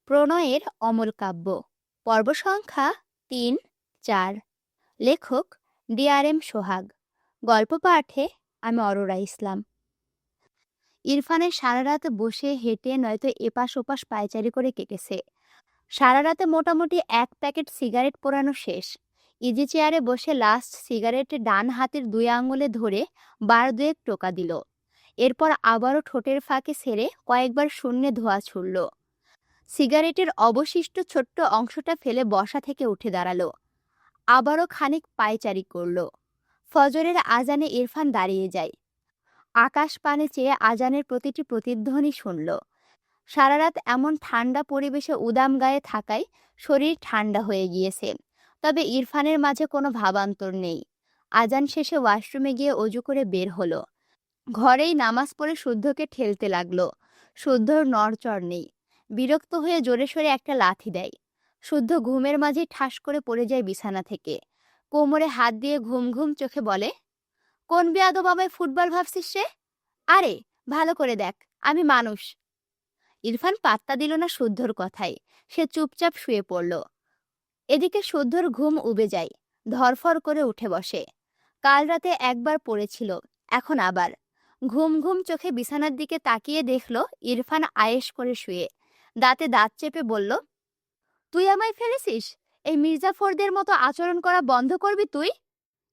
প্রণয়ের অমল কাব্য পর্ব সংখ্যা ৩-৪। লেখক DRM সোহাগ। গল্প পাঠে আমি অরোরা ইসলাম। ইরফানের সারা রাত বসে হেঁটে নয়তো এপাশ ওপাশ পায়চারি করে কেটেছে। সারা রাতে মোটামুটি ১ প্যাকেট সিগারেট পোড়ানো শেষ। ইজি চেয়ারে বসে লাস্ট সিগারেটে ডান হাতের ২ আঙুলে ধরে বার দুয়েক টোকা দিল। এরপর আবারও ঠোঁটের ফাঁকে ছেড়ে কয়েকবার শূন্যে ধোঁয়া ছুড়ল। সিগারেটের অবশিষ্ট ছোট্ট অংশটা ফেলে বসা থেকে উঠে দাঁড়ালো। আবারও খানিক পায়চারি করল। ফজরের আজানে ইরফান দাঁড়িয়ে যায়। আকাশ পানে চেয়ে আজানের প্রতিটি প্রতিধ্বনি শুনল। সারা রাত এমন ঠান্ডা পরিবেশে উদাম গায়ে থাকায় শরীর ঠান্ডা হয়ে গিয়েছে। তবে ইরফানের মাঝে কোনো ভাবান্তর নেই। আজান শেষে ওয়াশরুমে গিয়ে অজু করে বের হলো। ঘরেই নামাজ পড়ে শুদ্ধকে ঠেলতে লাগলো। শুদ্ধর নড়চড় নেই। বিরক্ত হয়ে জোরে সোরে একটা লাথি দেয়। শুদ্ধ ঘুমের মাঝে ঠাস করে পড়ে যায় বিছানা থেকে। কোমরে হাত দিয়ে ঘুম ঘুম চোখে বলে, কোন বেয়াদব আমায় ফুটবল ভাবছিস রে? আরে ভালো করে দেখ, আমি মানুষ। ইরফান পাত্তা দিল না শুদ্ধর কথায়। সে চুপচাপ শুয়ে পড়ল। এদিকে শুদ্ধর ঘুম উবে যায়। ধরফর করে উঠে বসে। কাল রাতে একবার পড়েছিল, এখন আবার। ঘুম ঘুম চোখে বিছানার দিকে তাকিয়ে দেখল ইরফান আয়েশ করে শুয়ে। দাঁতে দাঁত চেপে বলল, তুই আমায় ফেলেছিস? এই মির্জাফরদের মতো আচরণ করা বন্ধ করবি তুই?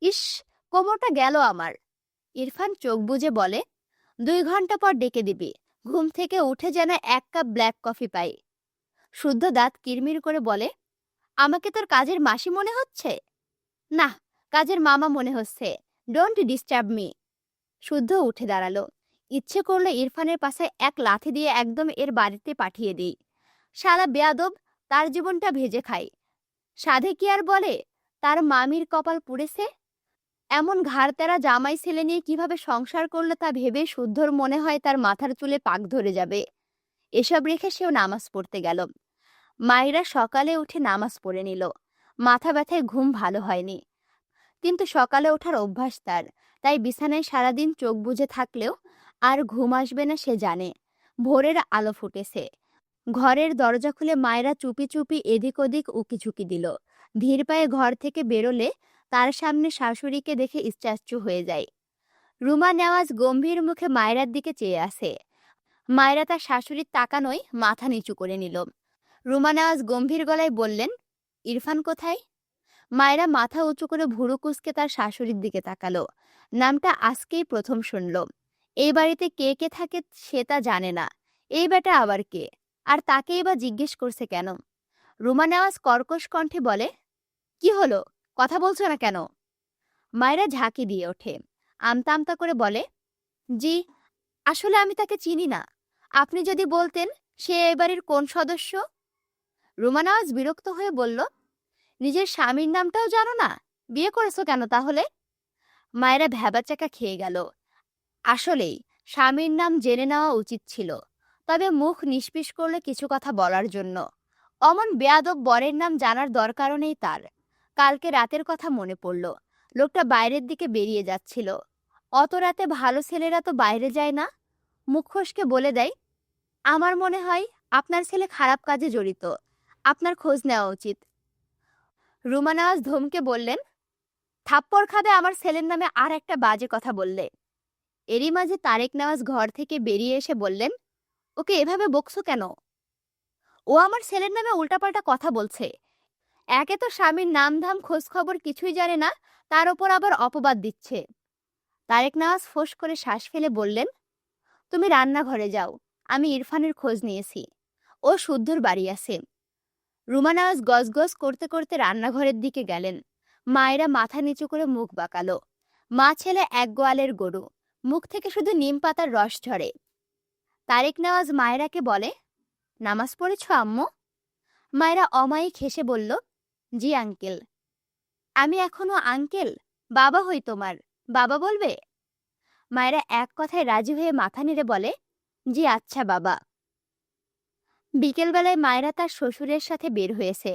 ইস, কোমরটা গেল আমার। ইরফান চোখ বুজে বলে, ২ ঘন্টা পর ডেকে দিবি। ঘুম থেকে উঠে যেন ১ কাপ ব্ল্যাক কফি পাই। শুদ্ধ দাঁত কিরমির করে বলে, আমাকে তোর কাজের মাসি মনে হচ্ছে? না, কাজের মামা মনে হচ্ছে। Don't disturb me. শুদ্ধ উঠে দাঁড়ালো। ইচ্ছে করলে ইরফানের পাশে এক লাথি দিয়ে একদম এর বাড়িতে পাঠিয়ে দিই। শালা বেয়াদব, তার জীবনটা ভেজে খায়। সাধে কি আর বলে, তার মামির কপাল পুড়েছে। এমন ঘাড়তেরা জামাই ছেলে নিয়ে কিভাবে সংসার করলো তা ভেবে শুদ্ধর মনে হয় তার মাথার চুলে পাক ধরে যাবে। এসব রেখে সেও নামাজ পড়তে গেল। মায়েরা সকালে উঠে নামাজ পড়ে নিল। মাথা ব্যথায় ঘুম ভালো হয়নি, কিন্তু সকালে ওঠার অভ্যাস তার। তাই বিছানায় সারাদিন চোখ বুজে থাকলেও আর ঘুম আসবে না সে জানে। ভোরের আলো ফুটেছে। ঘরের দরজা খুলে মায়েরা চুপি চুপি এদিক ওদিক উকিঝুঁকি দিল। ধীর পায়ে ঘর থেকে বেরোলে তার সামনে শাশুড়িকে দেখে ইশ্চাচ্ছু হয়ে যায়। রুমা নেওয়াজ গম্ভীর মুখে মায়েরার দিকে চেয়ে আসে। মায়েরা তার শাশুড়ির তাকানোয় মাথা নিচু করে নিল। রুমা নেওয়াজ গম্ভীর গলায় বললেন, ইরফান কোথায়? মায়েরা মাথা উঁচু করে ভুরু কুঁচকে তার শাশুড়ির দিকে তাকালো। নামটা আজকেই প্রথম শুনল। এই বাড়িতে কে কে থাকে সে তা জানে না। এই বেটা আবার কে? আর তাকেই বা জিজ্ঞেস করছে কেন? রুমা নেওয়াজ কর্কশ কণ্ঠে বলে, কি হলো, কথা বলছো না কেন? মায়েরা ঝাঁকি দিয়ে ওঠে। আমতা আমতা করে বলে, জি, আসলে আমি তাকে চিনি না। আপনি যদি বলতেন সে এই বাড়ির কোন সদস্য। রুমা নেওয়াজ বিরক্ত হয়ে বলল, নিজের স্বামীর নামটাও জানো না? বিয়ে করেছো কেন তাহলে? মায়েরা ভ্যাবাচাকা খেয়ে গেল। আসলেই স্বামীর নাম জেনে নেওয়া উচিত ছিল, তবে মুখ নিষ্পিস করলে কিছু কথা বলার জন্য। অমন বেয়াদব বরের নাম জানার দরকারও নেই তার। কালকে রাতের কথা মনে পড়ল। লোকটা বাইরের দিকে বেরিয়ে যাচ্ছিল। অত রাতে ভালো ছেলেরা তো বাইরে যায় না। মুখ ফসকে বলে দেয়, আমার মনে হয় আপনার ছেলে খারাপ কাজে জড়িত, আপনার খোঁজ নেওয়া উচিত। রুমা নেওয়াজ ধমকে বললেন, থাপ্পড় খাবে আমার ছেলের নামে আর একটা বাজে কথা বললে। এরই মাঝে তারেক নেওয়াজ ঘর থেকে বেরিয়ে এসে বললেন, ওকে এভাবে বকছো কেন? ও আমার ছেলের নামে উল্টাপাল্টা কথা বলছে। একে তো স্বামীর নাম ধাম খোঁজ খবর কিছুই জানে না, তার ওপর আবার অপবাদ দিচ্ছে। তারেক নেওয়াজ ফোঁস করে শ্বাস ফেলে বললেন, তুমি রান্নাঘরে যাও, আমি ইরফানের খোঁজ নিয়েছি। ও শুদ্ধর বাড়ি আছে। রুমা নেওয়াজ গজগজ করতে করতে রান্নাঘরের দিকে গেলেন। মায়েরা মাথা নিচু করে মুখ বাঁকালো। মা ছেলে এক গোয়ালের গরু, মুখ থেকে শুধু নিম পাতার রস ঝরে। তারেক নেওয়াজ মায়েরাকে বলে, নামাজ পড়েছ আম্মু? মায়েরা অমায়িক হেসে বলল, জি আঙ্কেল। আমি এখনো আঙ্কেল? বাবা হই তোমার, বাবা বলবে? মায়েরা এক কথায় রাজি হয়ে মাথা নেড়ে বলে, জি আচ্ছা বাবা। বিকেলবেলায় মায়েরা তার শ্বশুরের সাথে বের হয়েছে।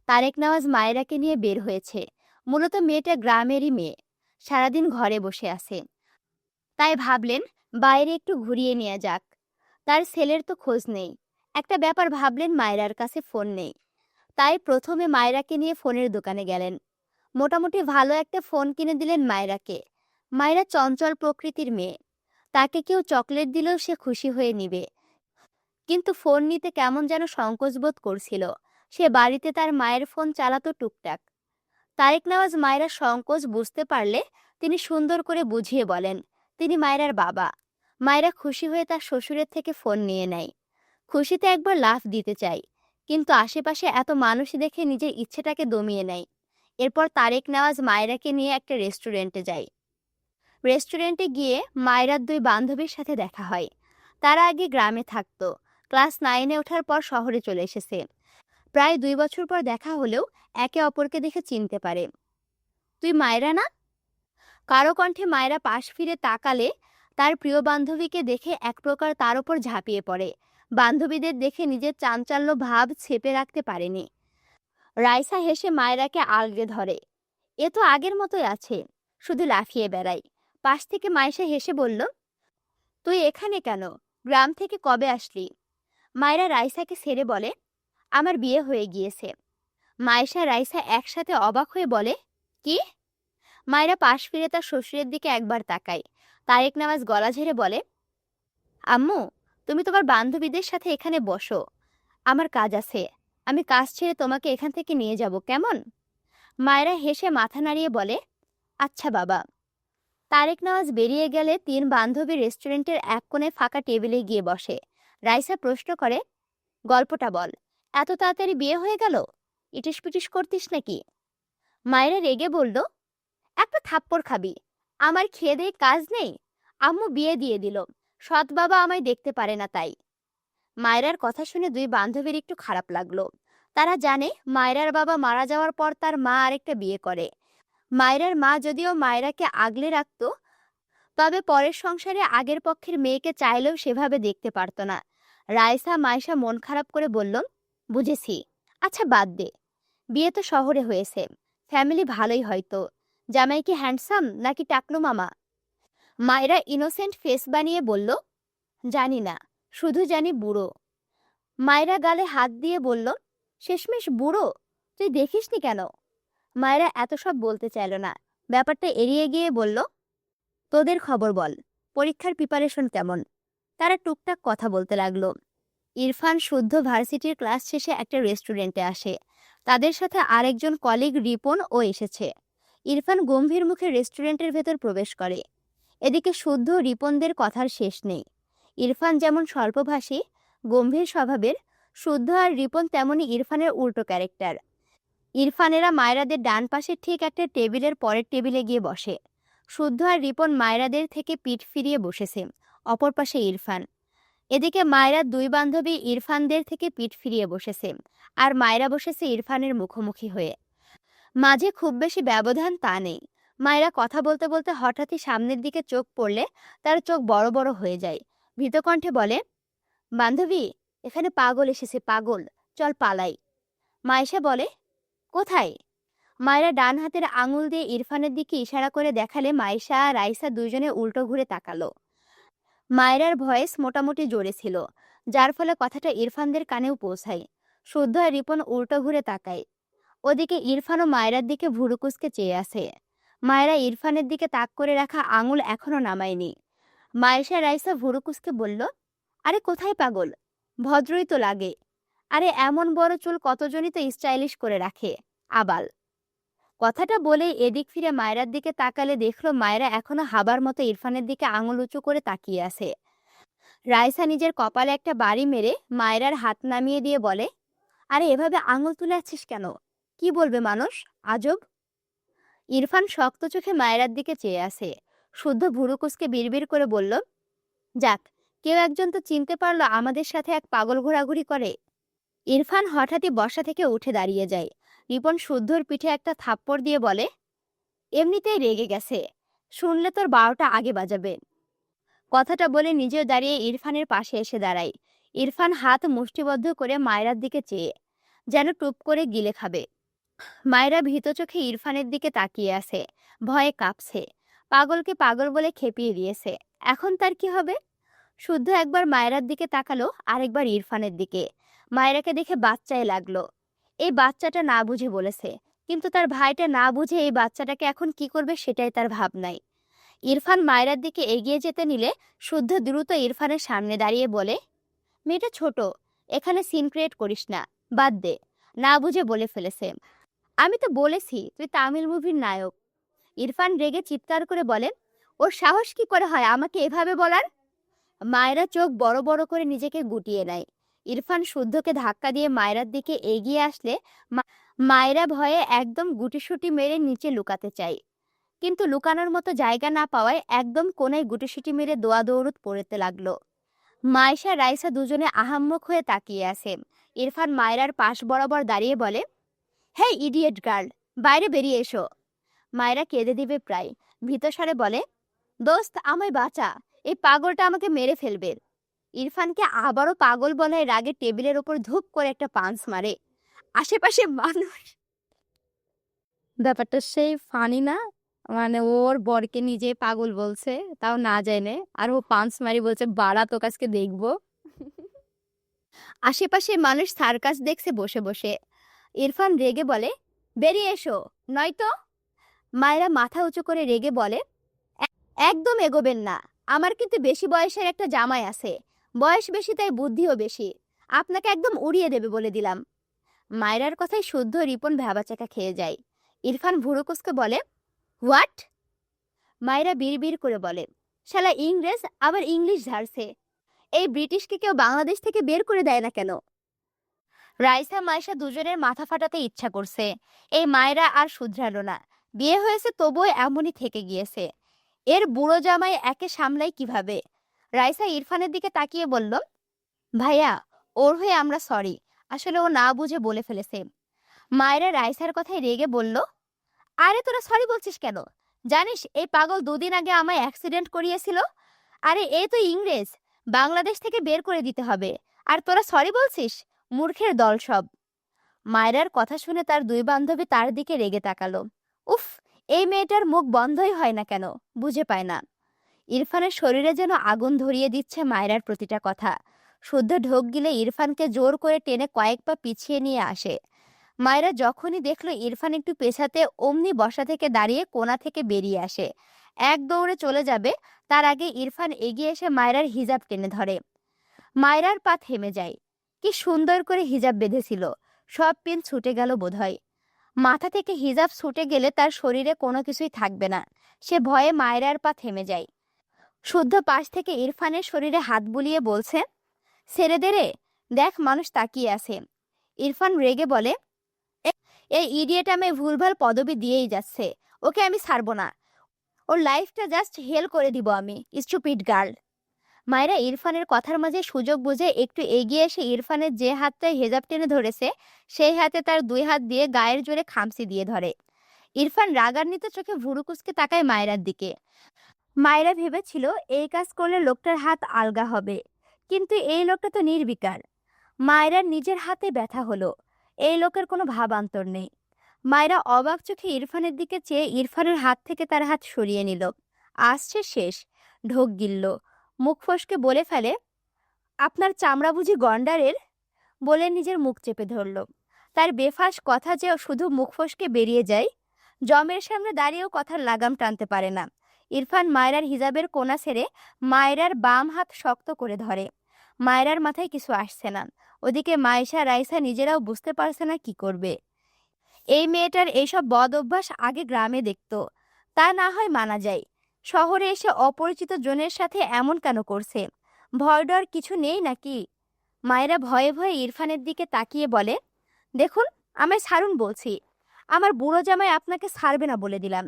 তারেক নেওয়াজ মায়েরাকে নিয়ে বের হয়েছে। মূলত মেয়েটা গ্রামেরই মেয়ে, সারাদিন ঘরে বসে আছে। তাই ভাবলেন বাইরে একটু ঘুরিয়ে নিয়ে যাক। তার ছেলের তো খোঁজ নেই। একটা ব্যাপার ভাবলেন, মায়রার কাছে ফোন নেই। তাই প্রথমে মায়রাকে নিয়ে ফোনের দোকানে গেলেন। মোটামুটি ভালো একটা ফোন কিনে দিলেন মায়রাকে। মায়রা চঞ্চল প্রকৃতির মেয়ে, তাকে কেউ চকলেট দিলেও সে খুশি হয়ে নিবে। কিন্তু ফোন নিতে কেমন যেন সংকোচ বোধ করছিল। সে বাড়িতে তার মায়ের ফোন চালাতো টুকটাক। তারেক নওয়াজ মায়রার সংকোচ বুঝতে পারলে তিনি সুন্দর করে বুঝিয়ে বলেন তিনি মায়রার বাবা। মায়রা খুশি হয়ে তার শ্বশুরের থেকে ফোন নিয়ে নেয়। খুশিতে একবার লাফ দিতে চাই, কিন্তু আশেপাশে এত মানুষ দেখে নিজের ইচ্ছেটাকে দমিয়ে নেয়। এরপর তারেক নওয়াজ মায়রাকে নিয়ে একটা রেস্টুরেন্টে যায়। রেস্টুরেন্টে গিয়ে মায়রার দুই বান্ধবীর সাথে দেখা হয়। তারা আগে গ্রামে থাকতো, ক্লাস 9-এ ওঠার পর শহরে চলে এসেছে। প্রায় 2 বছর পর দেখা হলেও একে অপরকে দেখে চিনতে পারে। তুই মায়রা না? কারো কণ্ঠে মায়রা পাশ ফিরে তাকালে তার প্রিয় বান্ধবীকে দেখে এক প্রকার তার উপর ঝাঁপিয়ে পড়ে। বান্ধবীদের দেখে নিজের চাঞ্চল্য ভাব চেপে রাখতে পারেনি। রাইসা হেসে মায়রাকে আলগে ধরে। এ তো আগের মতোই আছে, শুধু লাফিয়ে বেড়াই। পাশ থেকে মাইশা হেসে বলল, তুই এখানে কেন? গ্রাম থেকে কবে আসলি? মায়রা রাইসাকে ছেড়ে বলে, আমার বিয়ে হয়ে গিয়েছে। মাইশা রাইসা একসাথে অবাক হয়ে বলে, কি? মায়রা পাশ ফিরে তার শ্বশুরের দিকে একবার তাকায়। তারেক নওয়াজ গলা ঝেড়ে বলে, আম্মু, তুমি তোমার বান্ধবীদের সাথে এখানে বসো, আমার কাজ আছে। আমি কাজ ছেড়ে তোমাকে এখান থেকে নিয়ে যাব, কেমন? মায়রা হেসে মাথা নাড়িয়ে বলে, আচ্ছা বাবা। তারেক নওয়াজ বেরিয়ে গেলে 3 বান্ধবী রেস্টুরেন্টের এক কোণে ফাঁকা টেবিলে গিয়ে বসে। রাইসা প্রশ্ন করে, গল্পটা বল, এত তাড়াতাড়ি বিয়ে হয়ে গেল? ইটিস পিটিস করতিস নাকি? মায়েরা রেগে বলল, একটা থাপ্পড় খাবি, আমার খেয়ে দেয়ে কাজ নেই? আম্মু বিয়ে দিয়ে দিল, সৎ বাবা আমায় দেখতে পারে না তাই। মায়রার কথা শুনে 2 বান্ধবীর একটু খারাপ লাগলো। তারা জানে মায়রার বাবা মারা যাওয়ার পর তার মা আরেকটা বিয়ে করে। মায়রার মা যদিও মায়রাকে আগলে রাখত, তবে পরের সংসারে আগের পক্ষের মেয়েকে চাইলেও সেভাবে দেখতে পারত না। রাইসা মাইশা মন খারাপ করে বলল, বুঝেছি, আচ্ছা বাদ দে, বিয়ে তো শহরে হয়েছে, ফ্যামিলি ভালোই হয়তো। জামাই কি হ্যান্ডসাম নাকি টাকলু মামা? মায়েরা ইনোসেন্ট ফেস বানিয়ে বলল, জানি না, শুধু জানি বুড়ো। মায়েরা গালে হাত দিয়ে বলল, শেষমেশ বুড়ো? তুই দেখিসনি কেন? মায়েরা এত সব বলতে চাইল না, ব্যাপারটা এড়িয়ে গিয়ে বলল, তোদের খবর বল, পরীক্ষার প্রিপারেশন কেমন? তারা টুকটাক কথা বলতে লাগলো। ইরফান শুদ্ধ ভার্সিটির ক্লাস শেষে একটা রেস্টুরেন্টে আসে। তাদের সাথে আরেকজন কলিগ রিপন ও এসেছে। ইরফান গম্ভীর মুখে রেস্টুরেন্টের ভেতর প্রবেশ করে। এদিকে শুদ্ধ রিপনদের কথার শেষ নেই। ইরফান যেমন স্বল্পভাষী, গম্ভীর স্বভাবের, শুদ্ধ আর রিপন তেমনি ইরফানের উল্টো ক্যারেক্টার। ইরফানেরা মায়রাদের ডান পাশে ঠিক একটা টেবিলের পরের টেবিলে গিয়ে বসে। শুদ্ধ আর রিপন মায়রাদের থেকে পিঠ ফিরিয়ে বসেছে, অপর পাশে ইরফান। এদিকে মায়রার 2 বান্ধবী ইরফানদের থেকে পিঠ ফিরিয়ে বসেছে, আর মায়রা বসেছে ইরফানের মুখোমুখি হয়ে। মাঝে খুব বেশি ব্যবধান তা নেই। মায়রা কথা বলতে বলতে হঠাৎই সামনের দিকে চোখ পড়লে তার চোখ বড় বড় হয়ে যায়। ভীতকণ্ঠে বলে, বান্ধবী, এখানে পাগল এসেছে, পাগল, চল পালাই। মাইশা বলে, কোথায়? মায়রা ডান হাতের আঙুল দিয়ে ইরফানের দিকে ইশারা করে দেখালে মাইশা আর রাইসা দুজনে উল্টো ঘুরে তাকালো। মায়রার ভয়েস মোটামুটি জোরে ছিল, যার ফলে কথাটা ইরফানদের কানেও পৌঁছায়। শুদ্ধ আর রিপন উল্টো ঘুরে তাকায়। ওদিকে ইরফানও মায়রার দিকে ভুরুকুসকে চেয়ে আছে। মায়রা ইরফানের দিকে তাক করে রাখা আঙুল এখনো নামায়নি। মায়েশা রাইসা ভুরুকুসকে বলল, আরে কোথায় পাগল, ভদ্রই তো লাগে। আরে এমন বড় চুল কতজনই তো স্টাইলিশ করে রাখে, আবাল। কথাটা বলেই এদিক ফিরে মায়রার দিকে তাকালে দেখলো মায়রা এখনো হাবার মতো ইরফানের দিকে আঙুল উঁচু করে তাকিয়ে আছে। রাইসা নিজের কপালে একটা বাড়ি মেরে মায়রার হাত নামিয়ে দিয়ে বলে, আরে এভাবে আঙুল তুলে আছিস কেন? কি বলবে মানুষ, আজব। ইরফান শক্ত চোখে মায়রার দিকে চেয়ে আছে। শুদ্ধ ভুরুকুসকে বিড়বিড় করে বলল, যাক, কেউ একজন তো চিনতে পারলো আমাদের সাথে এক পাগল ঘোরাঘুরি করে। ইরফান হঠাৎই বসা থেকে উঠে দাঁড়িয়ে যায়। রিপন শুদ্ধর পিঠে একটা থাপ্পড় দিয়ে বলে, এমনিতেই রেগে গেছে, শুনলে তোর 12টা আগে বাজাবে। কথাটা বলে নিজেও দাঁড়িয়ে ইরফানের পাশে এসে দাঁড়ায়। ইরফান হাত মুষ্টিবদ্ধ করে মায়রার দিকে চেয়ে, যেন টুপ করে গিলে খাবে। মায়রা ভীত চোখে ইরফানের দিকে তাকিয়ে আছে, ভয়ে কাঁপছে। পাগলকে পাগল বলে খেপিয়ে দিয়েছে, এখন তার কি হবে? শুদ্ধ একবার মায়রার দিকে তাকালো, আরেকবার ইরফানের দিকে। মায়রাকে দেখে বাচ্চাই লাগলো। এই বাচ্চাটা না বুঝে বলেছে, কিন্তু তার ভাইটা না বুঝে এই বাচ্চাটাকে এখন কি করবে সেটাই তার ভাবনাই। ইরফান মায়রার দিকে এগিয়ে যেতে নিলে শুদ্ধ দ্রুত ইরফানের সামনে দাঁড়িয়ে বলে, মেয়েটা ছোট, এখানে সিন ক্রিয়েট করিস না, বাদ দে। না বুঝে বলে ফেলেছে। আমি তো বলেছি তুই তামিল মুভির নায়ক। ইরফান রেগে চিৎকার করে বলে, ওর সাহস কি করে হয় আমাকে এভাবে বলার? মায়রা চোখ বড় বড় করে নিজেকে গুটিয়ে নেয়। ইরফান শুদ্ধকে ধাক্কা দিয়ে মায়রার দিকে এগিয়ে আসলে মায়রা ভয়ে একদম গুটিসুটি মেরে নিচে লুকাতে চায়, কিন্তু লুকানোর মতো জায়গা না পাওয়ায় একদম কোনায় গুটিসুটি মেরে দোয়া দৌড়ুত পড়তে লাগলো। মাইশা রাইসা দুজনে আহাম্মক হয়ে তাকিয়ে আছে। ইরফান মায়রার পাশ বরাবর দাঁড়িয়ে বলে, হে ইডিয়েট গার্ল, বাইরে বেরিয়ে এসো। মায়রা কেঁদে দিবে প্রায়, ভীতস্বরে বলে, দোস্ত আমায় বাঁচা, এই পাগলটা আমাকে মেরে ফেলবে। ইরফানকে আবারও পাগল বলায় রাগে টেবিলের ওপর ধূপ করে একটা পাঞ্চ মারে। আশেপাশে মানুষ, ব্যাপারটা সেই ফানি না? মানে ওর বরকে নিজে পাগল বলছে, তাও না জানে, আর ও পাঞ্চ মারি বলছে বাড়া তো কাছকে দেখবো। আশেপাশে মানুষ সার্কাস দেখছে বসে বসে। ইরফান রেগে বলে, বেরিয়ে এসো নয়তো। মায়েরা মাথা উঁচু করে রেগে বলে, একদম এগোবেন না, আমার কিন্তু বেশি বয়সের একটা জামাই আছে, বয়স বেশি তাই বুদ্ধিও বেশি, আপনাকে একদম উড়িয়ে দেবে বলে দিলাম। মায়রার কথায় শুদ্ধ রিপন ভ্যাবাচাকা খেয়ে যায়। ইরফান ভুরুকুসকে বলে, হোয়াট? মায়রা বিড়বিড় করে বলে, শালা ইংরেজ আবার ইংলিশ ঝাড়ছে, এই ব্রিটিশকে কেউ বাংলাদেশ থেকে বের করে দেয় না কেন? রাইসা মাইশা দুজনের মাথা ফাটাতে ইচ্ছা করছে। এই মায়রা আর শুধরালো না, বিয়ে হয়েছে তবুও এমনই থেকে গিয়েছে। এর বুড়ো জামাই একে সামলাই কিভাবে? রাইসা ইরফানের দিকে তাকিয়ে বলল, ভাইয়া ওর হয়ে আমরা সরি, আসলে ও না বুঝে বলে ফেলেছে। মায়েরা রাইসার কথায় রেগে বলল, আরে তোরা সরি বলছিস কেন? জানিস এই পাগল দুদিন আগে আমায় অ্যাক্সিডেন্ট করিয়েছিল। আরে এ তো ইংরেজ, বাংলাদেশ থেকে বের করে দিতে হবে, আর তোরা সরি বলছিস? মূর্খের দল সব। মায়রার কথা শুনে তার দুই বান্ধবী তার দিকে রেগে তাকালো। উফ, এই মেয়েটার মুখ বন্ধই হয় না কেন, বুঝে পায় না। ইরফানের শরীরে যেন আগুন ধরিয়ে দিচ্ছে মায়রার প্রতিটা কথা। শুদ্ধ ঢোক গিলে ইরফানকে জোর করে টেনে কয়েক পা পিছিয়ে নিয়ে আসে। মায়রা যখনই দেখলো ইরফান একটু পেছাতে, অমনি বসা থেকে দাঁড়িয়ে কোণা থেকে বেরিয়ে আসে। এক দৌড়ে চলে যাবে, তার আগে ইরফান এগিয়ে এসে মায়রার হিজাব টেনে ধরে। মায়রার পা থেমে যায়। কি সুন্দর করে হিজাব বেঁধেছিল, সব পিন ছুটে গেল বোধহয়। মাথা থেকে হিজাব ছুটে গেলে তার শরীরে কোনো কিছুই থাকবে না। সে ভয়ে মায়রার পা থেমে যায়। শুদ্ধ পাশ থেকে ইরফানের শরীরে হাত বুলিয়ে বলছে, ছেড়ে দে রে, দেখ মানুষ তাকিয়ে আছে। ইরফান রেগে বলে, এই ইডিয়েট আমায় ভুলভাল পদবি দিয়েই যাচ্ছে, ওকে আমি ছাড়বো না, ওর লাইফটা জাস্ট হেল করে দিব আমি, স্টুপিড গার্ল। মায়েরা ইরফানের কথার মাঝে সুযোগ বুঝে একটু এগিয়ে এসে ইরফানের যে হাতটায় হেজাব টেনে ধরেছে সেই হাতে তার দুই হাত দিয়ে গায়ের জোরে খামচি দিয়ে ধরে। ইরফান রাগান্বিত চোখে ভুরুকুসকে তাকায় মায়েরার দিকে। মায়েরা ভেবেছিল এই কাজ করলে লোকটার হাত আলগা হবে, কিন্তু এই লোকটা তো নির্বিকার। মায়েরার নিজের হাতে ব্যথা হলো, এই লোকের কোনো ভাবান্তর নেই। মায়েরা অবাক চোখে ইরফানের দিকে চেয়ে ইরফানের হাত থেকে তার হাত সরিয়ে নিল। আসছে শেষ, ঢোক গিলল, মুখ ফসকে বলে ফেলে, আপনার চামড়া বুঝি গন্ডারের? বলে নিজের মুখ চেপে ধরল। তার বেফাস কথা যে শুধু মুখ ফসকে বেরিয়ে যায়, জমের সামনে দাঁড়িয়েও কথার লাগাম টানতে পারে না। ইরফান মায়রার হিজাবের কোনা ছেড়ে মায়রার বাম হাত শক্ত করে ধরে। মায়রার মাথায় কিছু আসছে না। ওদিকে মাইশা রাইসা নিজেরাও বুঝতে পারছে না কি করবে। এই মেয়েটার এইসব বদ অভ্যাস আগে গ্রামে দেখতো, তা না হয় মানা যায়, শহরে এসে অপরিচিত জনের সাথে এমন কেন করছে? ভয় ডর কিছু নেই নাকি? মায়েরা ভয়ে ভয়ে ইরফানের দিকে তাকিয়ে বলে, দেখুন আমায় ছাড়ুন বলছি, আমার বুড়ো জামাই আপনাকে ছাড়বে না বলে দিলাম।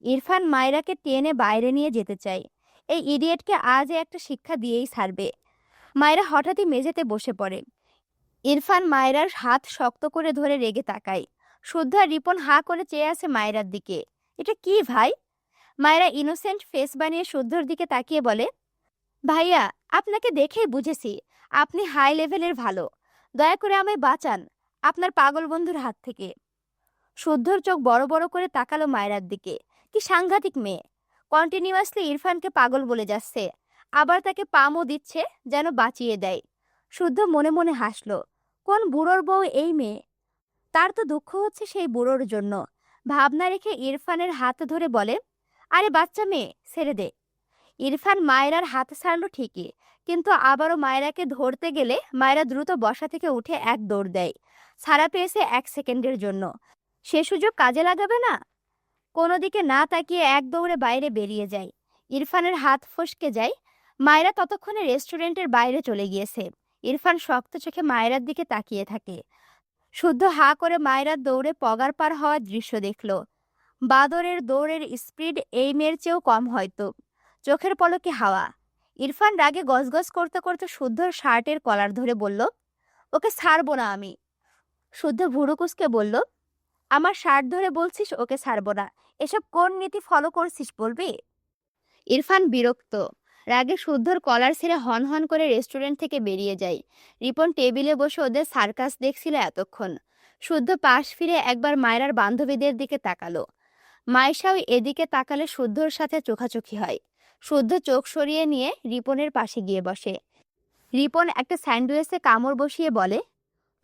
ইরফান মায়রাকে টেনে বাইরে নিয়ে যেতে চায়। এই ইডিয়েটকে আজ একটা শিক্ষা দিয়েই ছাড়বে। মায়েরা হঠাৎই মেঝেতে বসে পড়ে। ইরফান মায়রার হাত শক্ত করে ধরে রেগে তাকায়। শুদ্ধ আর রিপন হা করে চেয়ে আছে মায়রার দিকে। এটা কি ভাই? মায়রা ইনোসেন্ট ফেস বানিয়ে শুদ্ধর দিকে তাকিয়ে বলে, ভাইয়া আপনাকে দেখেই বুঝেছি আপনি হাই লেভেলের ভালো, দয়া করে আমায় বাঁচান আপনার পাগল বন্ধুর হাত থেকে। শুদ্ধর চোখ বড় বড় করে তাকালো মায়রার দিকে। কি সাংঘাতিক মেয়ে, কন্টিনিউয়াসলি ইরফানকে পাগল বলে যাচ্ছে, আবার তাকে পামও দিচ্ছে যেন বাঁচিয়ে দেয়। শুদ্ধ মনে মনে হাসল। কোন বুড়োর বউ এই মেয়ে? তার তো দুঃখ হচ্ছে সেই বুড়োর জন্য। ভাবনা রেখে ইরফানের হাত ধরে বলে, আরে বাচ্চা মেয়ে, ছেড়ে দে। ইরফান মায়রার হাত ছাড়ল ঠিকই, কিন্তু আবারও মায়রাকে ধরতে গেলে মায়রা দ্রুত বসা থেকে উঠে এক দৌড় দেয়। ছাড়া পেয়েছে 1 সেকেন্ডের জন্য, সে সুযোগ কাজে লাগাবে না? কোনো দিকে না তাকিয়ে এক দৌড়ে বাইরে বেরিয়ে যায়। ইরফানের হাত ফসকে যায়। মায়রা ততক্ষণে রেস্টুরেন্টের বাইরে চলে গিয়েছে। ইরফান শক্ত চোখে মায়রার দিকে তাকিয়ে থাকে। শুদ্ধ হা করে মায়রার দৌড়ে পগার পার হওয়ার দৃশ্য দেখল। বাদরের দৌড়ের স্পিড এই মেয়ের চেয়েও কম হয়তো। চোখের পলকে হাওয়া। ইরফান রাগে গজগজ করতে করতে শুদ্ধর শার্টের কলার ধরে বলল, ওকে ছাড়বো না আমি। শুদ্ধ ভুরু কুঁচকে বলল, আমার শার্ট ধরে বলছিস ওকে ছাড়বো না? এসব কোন নীতি ফলো করছিস বলবি? ইরফান বিরক্ত। রাগে শুদ্ধর কলার ছেড়ে হন হন করে রেস্টুরেন্ট থেকে বেরিয়ে যায়। রিপন টেবিলে বসে ওদের সার্কাস দেখছিল এতক্ষণ। শুদ্ধ পাশ ফিরে একবার মায়রার বান্ধবীদের দিকে তাকালো। মাইশাও এদিকে তাকালে শুদ্ধর সাথে চোখাচোখি হয়। শুদ্ধ চোখ সরিয়ে নিয়ে রিপনের পাশে গিয়ে বসে। রিপন একটা স্যান্ডউইচে কামড় বসিয়ে বলে,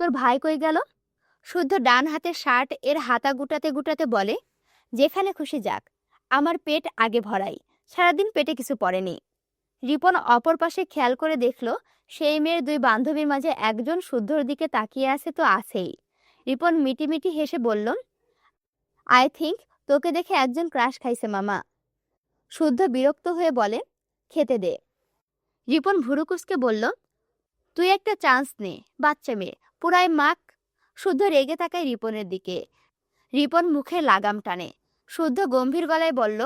তোর ভাই কই গেল? শুদ্ধ ডান হাতের শার্ট এর হাতা গুটাতে গুটাতে বলে, যেখানে খুশি যাক, আমার পেট আগে ভরাই, সারাদিন পেটে কিছু পড়েনি। রিপন অপর পাশে খেয়াল করে দেখল সেই মেয়ের দুই বান্ধবীর মাঝে একজন শুদ্ধর দিকে তাকিয়ে আছে তো আছেই। রিপন মিটিমিটি হেসে বলল, আই থিঙ্ক তোকে দেখে একজন ক্রাশ খাইছে মামা। শুদ্ধ বিরক্ত হয়ে বলে, খেতে দে। রিপন ভুরু কুঁচকে বলল, তুই একটা চান্স নে, বাচ্চা মেয়ে, পুরাই মাক। শুদ্ধ রেগে তাকায় রিপনের দিকে। রিপন মুখে লাগাম টানে। শুদ্ধ গম্ভীর গলায় বলল,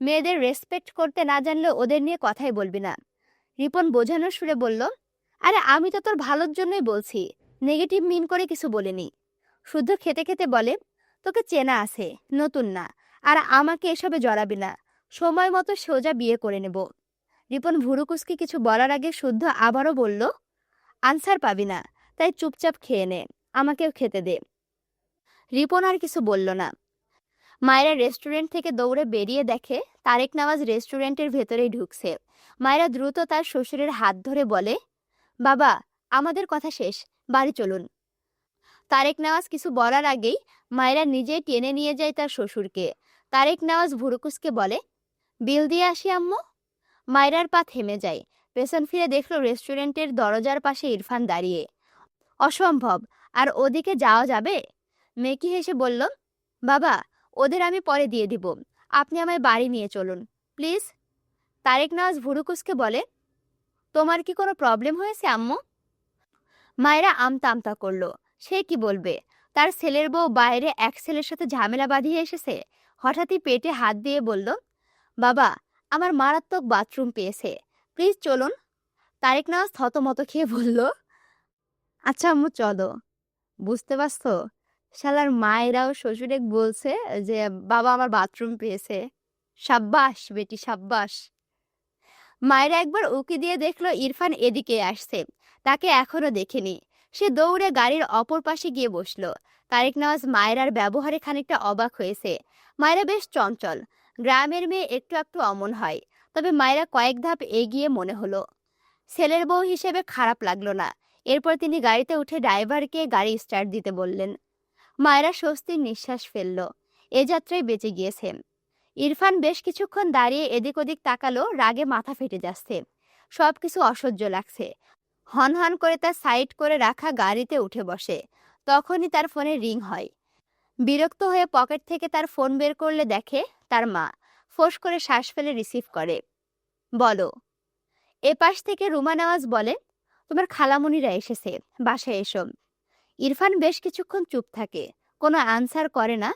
মেয়েদের রেসপেক্ট করতে না জানলে ওদের নিয়ে কথাই বলবি না। রিপন বোঝানোর সুরে বলল, আরে আমি তো তোর ভালোর জন্যই বলছি, নেগেটিভ মিন করে কিছু বলিনি। শুদ্ধ খেতে খেতে বলে, তোকে চেনা আছে, নতুন না, আর আমাকে এসবে জড়াবি না, সময় মতো সোজা বিয়ে করে নেব। রিপন ভুরু কুঁচকে কিছু বলার আগে শুদ্ধ আবারও বলল, আনসার পাবি না, তাই চুপচাপ খেয়ে নে, আমাকেও খেতে দে। রিপন আর কিছু বলল না। মায়েরা রেস্টুরেন্ট থেকে দৌড়ে বেরিয়ে দেখে তারেক নওয়াজ রেস্টুরেন্টের ভেতরেই ঢুকছে। মায়েরা দ্রুত তার শ্বশুরের হাত ধরে বলে, বাবা, আমাদের কথা শেষ, বাড়ি চলুন। তারেক নওয়াজ কিছু বলার আগেই মায়েরা নিজেই টেনে নিয়ে যায় তার শ্বশুরকে। তারেক নওয়াজ ভুরুকুসকে বলে, বিল দিয়ে আসি আম্মু। মায়েরার পা থেমে যায়। পেছন ফিরে দেখলো রেস্টুরেন্টের দরজার পাশে ইরফান দাঁড়িয়ে। অসম্ভব, আর ওদিকে যাওয়া যাবে? মেকি হেসে বলল, বাবা, ওদের আমি পরে দিয়ে দিব, আপনি আমায় বাড়ি নিয়ে চলুন প্লিজ। তারেক নওয়াজ ভুরুকুসকে বলে, তোমার কি কোনো প্রবলেম হয়েছে আম্মু? মায়েরা আমতা আমতা করলো। সে কি বলবে, তার ছেলের বউ বাইরে এক ছেলের সাথে ঝামেলা বাঁধিয়ে এসেছে। হঠাৎই পেটে হাত দিয়ে বলল, বাবা, আমার মারাত্মক বাথরুম পেয়েছে, প্লিজ চলুন। তারেক নওয়াজ থতমত খেয়ে বলল, আচ্ছা আম্মু চলো। বুঝতে পারছো, শালার মায়েরাও শ্বশুরে বলছে যে বাবা আমার বাথরুম পেয়েছে। সাব্বাস বেটি, সাব্বাস। মায়েরা একবার উকি দিয়ে দেখলো ইরফান এদিকে আসছে। তাকে এখনো দেখেনি। সে দৌড়ে গাড়ির অপর পাশে গিয়ে বসলো। তারেক নওয়াজ মায়েরার ব্যবহারে খানিকটা অবাক হয়েছে। মায়েরা বেশ চঞ্চল, গ্রামের মেয়ে একটু একটু অমন হয়। তবে মায়েরা কয়েক ধাপ এগিয়ে মনে হলো। ছেলের বউ হিসেবে খারাপ লাগলো না। এরপর তিনি গাড়িতে উঠে ড্রাইভারকে গাড়ি স্টার্ট দিতে বললেন। মায়েরা স্বস্তির নিঃশ্বাস ফেলল। এ যাত্রায় বেঁচে গিয়েছেন। ইরফান বেশ কিছুক্ষণ দাঁড়িয়ে এদিক ওদিক তাকালো, রাগে মাথা ফেটে যাচ্ছে। সবকিছু অসহ্য লাগছে। হন হন করে তার সাইড করে রাখা গাড়িতে উঠে বসে। তখনই তার ফোনে রিং হয়। বিরক্ত হয়ে পকেট থেকে তার ফোন বের করলে দেখে তার মা। ফোঁস করে শ্বাস ফেলে রিসিভ করে। বলো। এপাশ থেকে রুমা নওয়াজ বলে, তোমার খালামণিরা এসেছে, বাসায় এসো। ইরফান বেশ কিছুক্ষণ চুপ থাকে, কোনো আনসার করে না।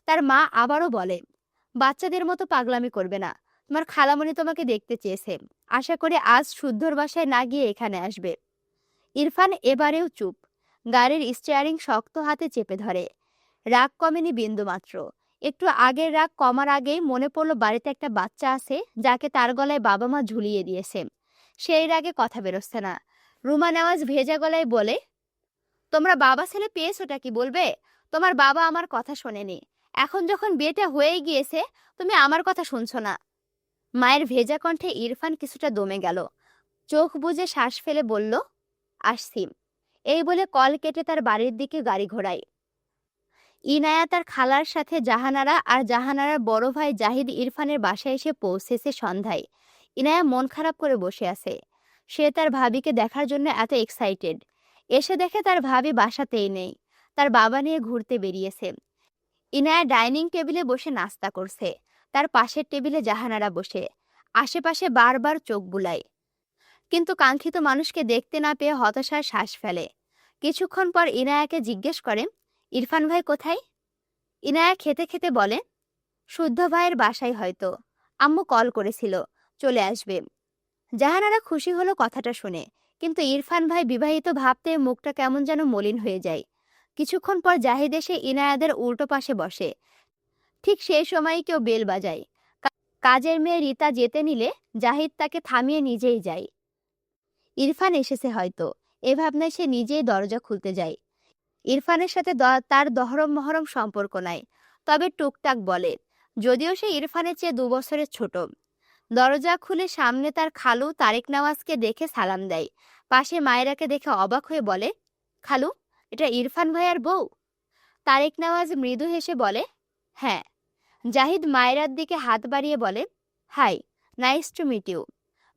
তার মা আবারও বলে, বাচ্চাদের মতো পাগলামি করবে না, তোমার খালামণি তোমাকে দেখতে চেয়েছে, আশা করি আজ শুদ্ধর বাসায় না গিয়ে এখানে আসবে। ইরফান এবারেও চুপ। গাড়ির স্টিয়ারিং শক্ত হাতে চেপে ধরে। রাগ কমেনি বিন্দুমাত্র। একটু আগের রাগ কমার আগেই মনে পড়লো বাড়িতে একটা বাচ্চা আছে যাকে তার গলায় বাবা মা ঝুলিয়ে দিয়েছে। সেই রাগে কথা বেরোচ্ছে না। রুমা নওয়াজ ভেজা গলায় বলে, তোমরা বাবা ছেলে পেয়েছোটা কি বলবে? তোমার বাবা আমার কথা শোনেনি, এখন যখন বিয়েটা হয়েই গিয়েছে তুমি আমার কথা শুনছো না। মায়ের ভেজা কণ্ঠে ইরফান কিছুটা দমে গেল। চোখ বুজে শ্বাস ফেলে বলল, আসছি। এই বলে কল কেটে তার বাড়ির দিকে গাড়ি ঘোড়ায়। ইনায়া তার খালার সাথে জাহানারা আর জাহানারার বড় ভাই জাহিদ ইরফানের বাসায় এসে পৌঁছেছে সন্ধ্যায়। ইনায়া মন খারাপ করে বসে আছে। সে তার ভাবিকে দেখার জন্য এত এক্সাইটেড। এসে দেখে তার ভাবি বাসাতেই নেই, তার বাবা নিয়ে ঘুরতে বেরিয়েছে। ইনায়া ডাইনিং টেবিলে বসে নাস্তা করছে। তার পাশের টেবিলে জাহানারা বসে আশেপাশে বারবার চোখ বুলায়, কিন্তু কাঙ্ক্ষিত মানুষকে দেখতে না পেয়ে হতাশার শ্বাস ফেলে। কিছুক্ষণ পর ইনায়াকে জিজ্ঞেস করে, ইরফান ভাই কোথায়? ইনায়া খেতে খেতে বলে, শুদ্ধ ভাইয়ের বাসায় হয়তো, আম্মু কল করেছিল, চলে আসবে। জাহানারা খুশি হলো কথাটা শুনে, কিন্তু ইরফান ভাই বিবাহিত ভাবতে মুখটা কেমন যেন মলিন হয়ে যায়। কিছুক্ষণ পর জাহিদ এসে ইনায়াদের উল্টো পাশে বসে। ঠিক সেই সময়ই কেউ বেল বাজায়। কাজের মেয়ে রীতা যেতে নিলে জাহিদ তাকে থামিয়ে নিজেই যায়। ইরফান এসেছে হয়তো, এ ভাবনায় সে নিজেই দরজা খুলতে যায়। ইরফানের সাথে তার দহরম মহরম সম্পর্ক নাই, তবে টুকটাক বলে, যদিও সে ইরফানের চেয়ে 2 বছরের ছোট। দরজা খুলে সামনে তার খালু তারেক নওয়াজকে দেখে সালাম দেয়। পাশে মায়েরাকে দেখে অবাক হয়ে বলে, খালু, এটা ইরফান ভাইয়ার বউ? তারেক নওয়াজ মৃদু হেসে বলে, হ্যাঁ। জাহিদ মায়েরার দিকে হাত বাড়িয়ে বলে, hi, nice to meet you.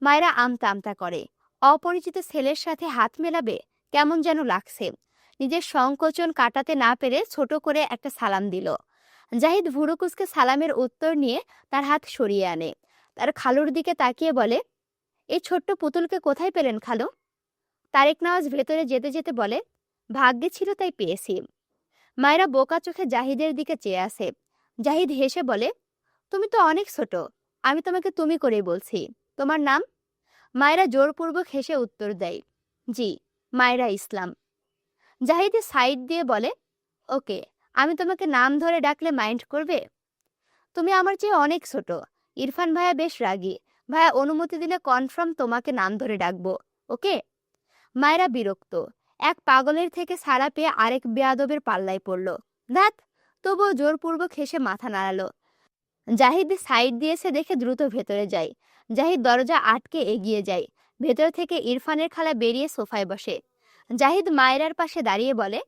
মায়েরা আমতা আমতা করে। অপরিচিত ছেলের সাথে হাত মেলাবে কেমন যেন লাগছে। নিজের সংকোচন কাটাতে না পেরে ছোট করে একটা সালাম দিল। জাহিদ ভুরুকুসকে সালামের উত্তর নিয়ে তার হাত সরিয়ে আনে। তার খালুর দিকে তাকিয়ে বলে, এই ছোট্ট পুতুলকে কোথায় পেলেন খালু? তারেক নওয়াজ ভেতরে যেতে যেতে বলে, ভাগ্যে ছিল তাই পেয়েছি। মায়েরা বোকা চোখে জাহিদের দিকে চেয়ে আসে। জাহিদ হেসে বলে, তুমি তো অনেক ছোট, আমি তোমাকে তুমি করেই বলছি। তোমার নাম? মায়েরা জোরপূর্বক হেসে উত্তর দেয়, জি, মায়েরা ইসলাম। জাহিদ সাইড দিয়ে বলে, ওকে, আমি তোমাকে নাম ধরে ডাকলে মাইন্ড করবে? তুমি আমার চেয়ে অনেক ছোট। ইরফান ভাইয়া বেশ রাগী। ভাইয়া অনুমতি দিলে কনফার্ম তোমাকে নাম ধরে ডাকবো, ওকে? মায়েরা বিরক্ত। এক পাগলের থেকে ছাড়া পেয়ে আরেক বেয়াদবের পাল্লায় পড়ল। ধ্যাত, তবুও জোরপূর্বক হেসে মাথা নাড়ালো। জাহিদ সাইড দিয়েছে দেখে দ্রুত ভেতরে যায়। জাহিদ দরজা আটকে এগিয়ে যায়। ভেতর থেকে ইরফানের খালা বেরিয়ে সোফায় বসে। জাহিদ মায়েরার পাশে দাঁড়িয়ে বলে,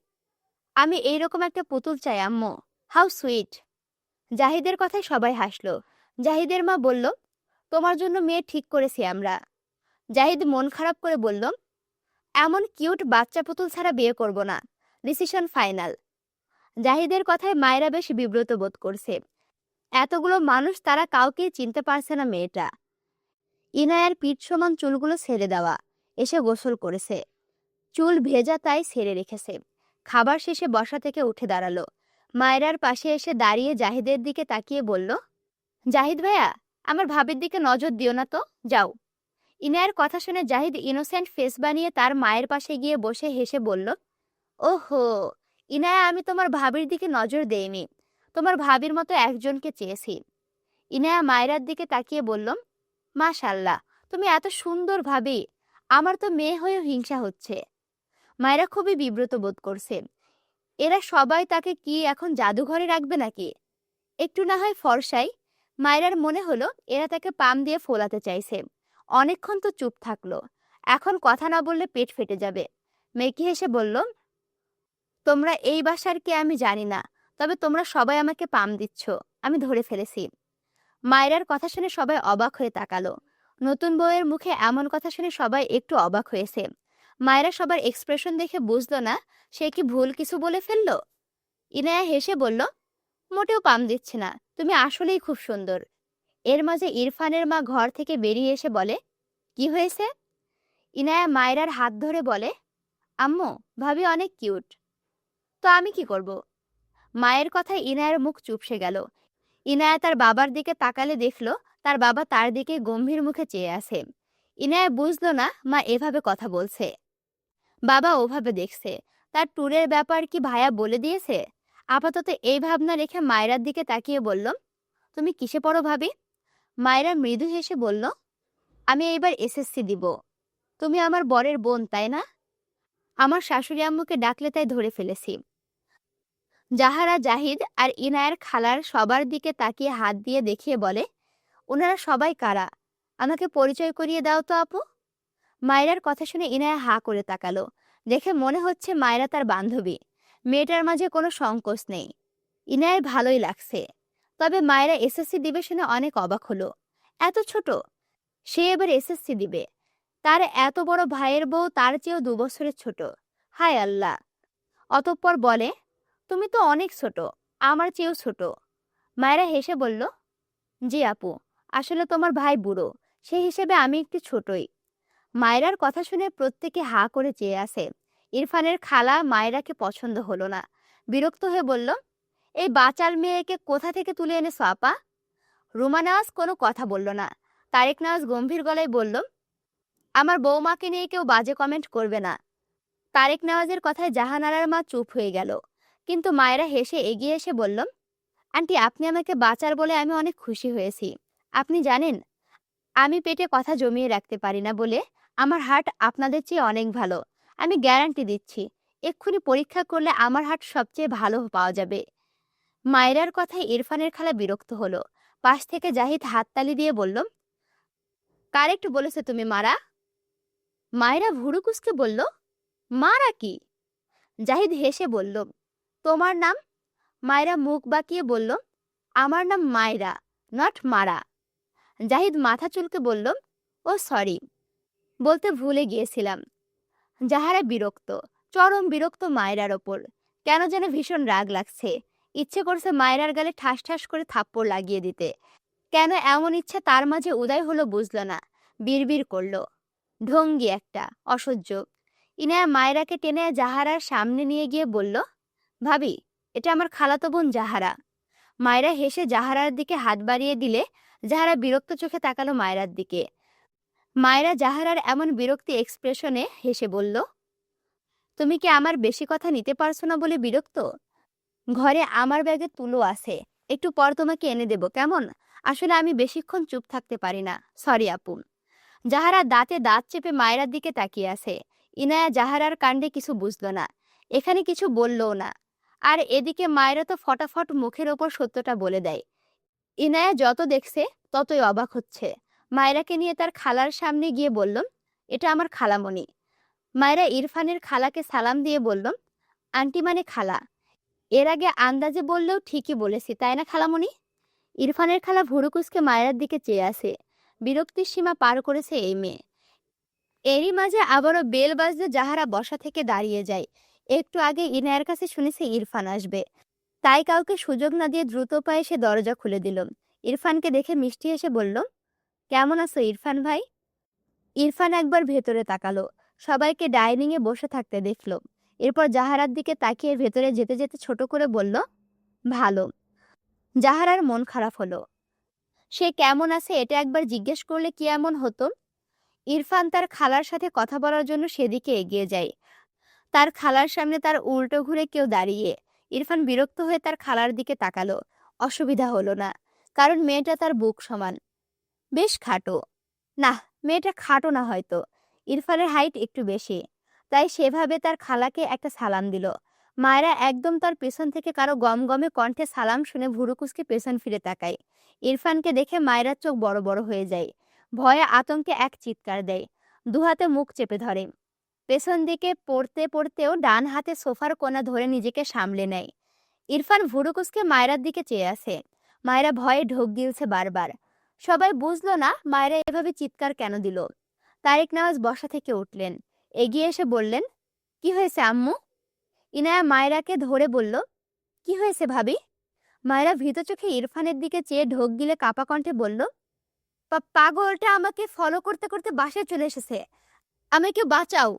আমি এইরকম একটা পুতুল চাই আম্মু। How sweet. জাহিদের কথায় সবাই হাসলো। জাহিদের মা বলল, তোমার জন্য মেয়ে ঠিক করেছি আমরা। জাহিদ মন খারাপ করে বলল, এমন কিউট বাচ্চা পুতুল ছাড়া বিয়ে করব না, ডিসিশন ফাইনাল। জাহিদের কথায় মায়েরা বেশ বিব্রত বোধ করছে। এতগুলো মানুষ, তারা কাউকেই চিনতে পারছে না মেয়েটা। ইনায়ার পিঠ সমান চুলগুলো ছেড়ে দেওয়া, এসে গোসল করেছে, চুল ভেজা তাই ছেড়ে রেখেছে। খাবার শেষে বসা থেকে উঠে দাঁড়ালো। মায়েরার পাশে এসে দাঁড়িয়ে জাহিদের দিকে তাকিয়ে বলল, জাহিদ ভাইয়া, আমার ভাবির দিকে নজর দিও না তো, যাও। ইনায়ার কথা শুনে জাহিদ ইনোসেন্ট ফেস বানিয়ে তার মায়ের পাশে গিয়ে বসে হেসে বলল, ওহো ইনায়া, আমি তোমার ভাবির দিকে নজর দেইনি, তোমার ভাবির মতো একজনকে চেয়েছি। ইনায়া মায়েরার দিকে তাকিয়ে বলল, মাশাল্লাহ, তুমি এত সুন্দর ভাবি, আমার তো মেয়ে হয়েও হিংসা হচ্ছে। মায়েরা খুবই বিব্রত বোধ করছে। এরা সবাই তাকে কি এখন জাদুঘরে রাখবে নাকি? একটু না হয় ফর্সাই। মায়েরার মনে হলো এরা তাকে পাম দিয়ে ফোলাতে চাইছে। অনেকক্ষণ তো চুপ থাকলো, এখন কথা না বললে পেট ফেটে যাবে। মেকি হেসে বলল, তোমরা এই বাসার কে আমি জানি না, তবে তোমরা সবাই আমাকে পাম দিচ্ছ, আমি ধরে ফেলেছি। মায়েরার কথা শুনে সবাই অবাক হয়ে তাকালো। নতুন বউয়ের মুখে এমন কথা শুনে সবাই একটু অবাক হয়েছে। মায়েরা সবার এক্সপ্রেশন দেখে বুঝলো না সে কি ভুল কিছু বলে ফেললো। ইনায়া হেসে বলল, মোটেও পাম দিচ্ছে না, তুমি আসলেই খুব সুন্দর। এর মাঝে ইরফানের মা ঘর থেকে বেরিয়ে এসে বলে, কি হয়েছে? ইনায়া মায়েরার হাত ধরে বলে, আম্মু, ভাবি অনেক কিউট। তো আমি কি করব? মায়ের কথায় ইনায়ার মুখ চুপসে গেল। ইনায়া তার বাবার দিকে তাকালে দেখলো তার বাবা তার দিকে গম্ভীর মুখে চেয়ে আছে। ইনায়া বুঝলো না মা এভাবে কথা বলছে, বাবা ওভাবে দেখছে। তার ট্যুরের ব্যাপার কি ভাইয়া বলে দিয়েছে? আপাতত এই ভাবনা রেখে মায়েরার দিকে তাকিয়ে বলল, তুমি কিসে পড়ো ভাবি? মায়েরা মৃদু হেসে বলল, আমি এইবার এসএসসি দিব। তুমি আমার বরের বোন, তাই না? আমার শাশুড়ি আম্মুকে ডাকলে তাই ধরে ফেলেছি। জাহারা, জাহিদ আর ইনায়ার খালার সবার দিকে তাকিয়ে হাত দিয়ে দেখিয়ে বলে, ওনারা সবাই কারা? আমাকে পরিচয় করিয়ে দাও তো আপু। মায়রার কথা শুনে ইনায়া হা করে তাকালো। দেখে মনে হচ্ছে মায়রা তার বান্ধবী। মেয়েটার মাঝে কোনো সংকোচ নেই। ইনায়ের ভালোই লাগছে। তবে মায়রা এসএসসি দিবে শুনে অনেক অবাক হলো। এত ছোট? সে এবার এসএসসি দিবে। তার এত বড় ভাইয়ের বউ তার চেয়েও 2 বছরের ছোট। হায় আল্লাহ! অতঃপর বলে, তুমি তো অনেক ছোট, আমার চেয়েও ছোট। মায়েরা হেসে বলল, জি আপু, আসলে তোমার ভাই বুড়ো, সেই হিসেবে আমি একটু ছোটই। মায়রার কথা শুনে প্রত্যেকে হা করে চেয়ে আছে। ইরফানের খালা মায়রাকে পছন্দ হলো না। বিরক্ত হয়ে বলল, এই বাচাল মেয়েকে কোথা থেকে তুলে এনেছো আপা? রুমা নেওয়াজ কোনো কথা বলল না। তারেক নেওয়াজ গম্ভীর গলায় বলল, আমার বৌমাকে নিয়ে কেউ বাজে কমেন্ট করবে না। তারেক নেওয়াজের কথায় জাহানারার মা চুপ হয়ে গেল। কিন্তু মায়েরা হেসে এগিয়ে এসে বলল, আন্টি, আপনি আমাকে বাঁচার বলে আমি অনেক খুশি হয়েছি। আপনি জানেন, আমি পেটে কথা জমিয়ে রাখতে পারি না বলে আমার হার্ট আপনাদের চেয়ে অনেক ভালো। আমি গ্যারান্টি দিচ্ছি, এক্ষুনি পরীক্ষা করলে আমার হার্ট সবচেয়ে ভালো পাওয়া যাবে। মায়েরার কথায় ইরফানের খালা বিরক্ত হলো। পাশ থেকে জাহিদ হাততালি দিয়ে বলল, কারেক্ট বলেছো তুমি মারা। মায়েরা ভুরু কুঁচকে বলল, মারা কি? জাহিদ হেসে বলল, তোমার নাম? মায়েরা মুখ বাঁকিয়ে বলল, আমার নাম মায়রা, নট মারা। জাহিদ মাথা চুলকে বলল, ও সরি, বলতে ভুলে গিয়েছিলাম। জাহারা বিরক্ত, চরম বিরক্ত মায়রার ওপর। কেন যেন ভীষণ রাগ লাগছে। ইচ্ছে করছে মায়রার গালে ঠাস ঠাস করে থাপ্পড় লাগিয়ে দিতে। কেন এমন ইচ্ছে তার মাঝে উদয় হলো বুঝল না। বিড়বিড় করল, ঢঙ্গি একটা, অসহ্য। ইনায়া মায়রাকে টেনে জাহারার সামনে নিয়ে গিয়ে বলল, ভাবি, এটা আমার খালাতো বোন জাহারা। মায়রা হেসে জাহারার দিকে হাত বাড়িয়ে দিলে জাহারা বিরক্ত চোখে তাকালো মায়রার দিকে। মায়রা জাহারার এমন বিরক্তি এক্সপ্রেশনে হেসে বলল, তুমি কি আমার বেশি কথা নিতে পারছো না বলে বিরক্ত? ঘরে আমার ব্যাগে তুলো আছে, একটু পর তোমাকে এনে দেব কেমন? আসলে আমি বেশিক্ষণ চুপ থাকতে পারি না, সরি আপু। জাহারা দাঁতে দাঁত চেপে মায়রার দিকে তাকিয়ে আছে। ইনায়া জাহারার কাণ্ডে কিছু বুঝল না, এখানে কিছু বললও না। আর এদিকে মায়রা তো ফটাফট মুখের ওপর সত্যটা বলে দেয়। ইনায়া যত দেখছে ততই অবাক হচ্ছে। মায়রাকে নিয়ে তার খালার সামনে গিয়ে বলল, এটা আমার খালামণি। মায়রা ইরফানের খালাকে সালাম দিয়ে বলল, আন্টি মানে খালা। এর আগে আন্দাজে বললেও ঠিকই বলেছি, তাই না খালামণি? ইরফানের খালা ভুরু কুঁচকে মায়রার দিকে চেয়ে আছে। বিরক্তির সীমা পার করেছে এই মেয়ে। এরই মাঝে আবারও বেল বাজতে জাহারা বসা থেকে দাঁড়িয়ে যায়। একটু আগে ইনায়ার কাছে শুনেছে ইরফান আসবে, তাই কাউকে সুযোগ না দিয়ে দ্রুত পায়ে সে দরজা খুলে দিল। ইরফানকে দেখে মিষ্টি হেসে বলল, কেমন আছো ইরফান ভাই? ইরফান একবার ভেতরে তাকালো, সবাইকে ডাইনিং এ বসে থাকতে দেখলো। এরপর জাহারার দিকে তাকিয়ে ভেতরে যেতে যেতে ছোট করে বলল, ভালো। জাহারার মন খারাপ হলো। সে কেমন আছে এটা একবার জিজ্ঞেস করলে কি এমন হতো? ইরফান তার খালার সাথে কথা বলার জন্য সেদিকে এগিয়ে যায়। তার খালার সামনে তার উল্টো ঘুরে কেউ দাঁড়িয়ে। ইরফান বিরক্ত হয়ে তার খালার দিকে তাকালো। অসুবিধা হলো না, কারণ মেয়েটা তার বুক সমান, বেশ খাটো। না, মেয়েটা খাটো না হয়তো, ইরফানের হাইট একটু বেশি। তাই সেভাবে তার খালাকে একটা সালাম দিল। মায়েরা একদম তার পেছন থেকে কারো গমগমে কণ্ঠে সালাম শুনে ভুরু কুঁচকে পেছন ফিরে তাকায়। ইরফানকে দেখে মায়েরার চোখ বড় বড় হয়ে যায়। ভয়ে আতঙ্কে এক চিৎকার দেয়, দুহাতে মুখ চেপে ধরে। পেছন দিকে পড়তে পড়তেও ডান হাতে সোফার কোণা ধরে নিজেকে সামলে নেয়। ইরফান ভুরু কুঁচকে মায়েরার দিকে চেয়ে আছে। মায়েরা ভয়ে ঢোক গিলছে বারবার। সবাই বুঝলো না মায়েরা এভাবে চিৎকার কেন দিল। তারেক নেওয়াজ বসা থেকে উঠলেন, এগিয়ে এসে বললেন, কি হয়েছে আম্মু? ইনায়া মায়েরাকে ধরে বলল, কি হয়েছে ভাবি? মায়েরা ভীত চোখে ইরফানের দিকে চেয়ে ঢোক গিলে কাপা কণ্ঠে বলল, পাগলটা আমাকে ফলো করতে করতে বাসায় চলে এসেছে, আমাকে বাঁচাও।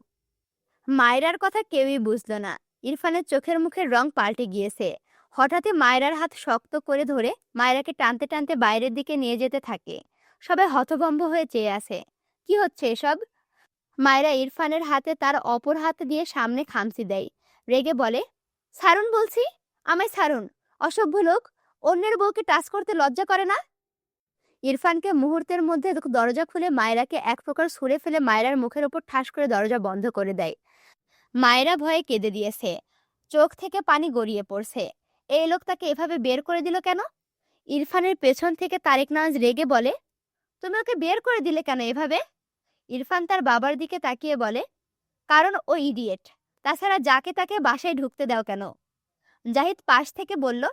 মায়রার কথা কেউই বুঝল না। ইরফানের চোখের মুখের রং পাল্টে গিয়েছে। হঠাৎই মায়রার হাত শক্ত করে ধরে মায়রাকে টানতে টানতে বাইরের দিকে নিয়ে যেতে থাকে। সবাই হতভম্ব হয়ে চেয়ে আছে, কি হচ্ছে এসব? মায়রা ইরফানের হাতে তার অপর হাত দিয়ে সামনে খামচি দেয়। রেগে বলে, ছাড়ুন বলছি, আমায় ছাড়ুন, অসভ্য লোক, অন্যের বউকে টাচ করতে লজ্জা করে না? ইরফানকে মুহূর্তের মধ্যে দরজা খুলে মায়রাকে এক প্রকার ছুঁড়ে ফেলে মায়রার মুখের ওপর ঠাস করে দরজা বন্ধ করে দেয়। মায়েরা ভয়ে কেঁদে দিয়েছে, চোখ থেকে পানি গড়িয়ে পড়ছে। এই লোক তাকে এভাবে বের করে দিল কেন? ইরফানের পেছন থেকে তারেক নওয়াজ রেগে বলে, তুমি ওকে বের করে দিলে কেন এভাবে? ইরফান তার বাবার দিকে তাকিয়ে বলে, কারণ ও ইডিয়েট, তাছাড়া যাকে তাকে বাসায় ঢুকতে দাও কেন? জাহিদ পাশ থেকে বলল,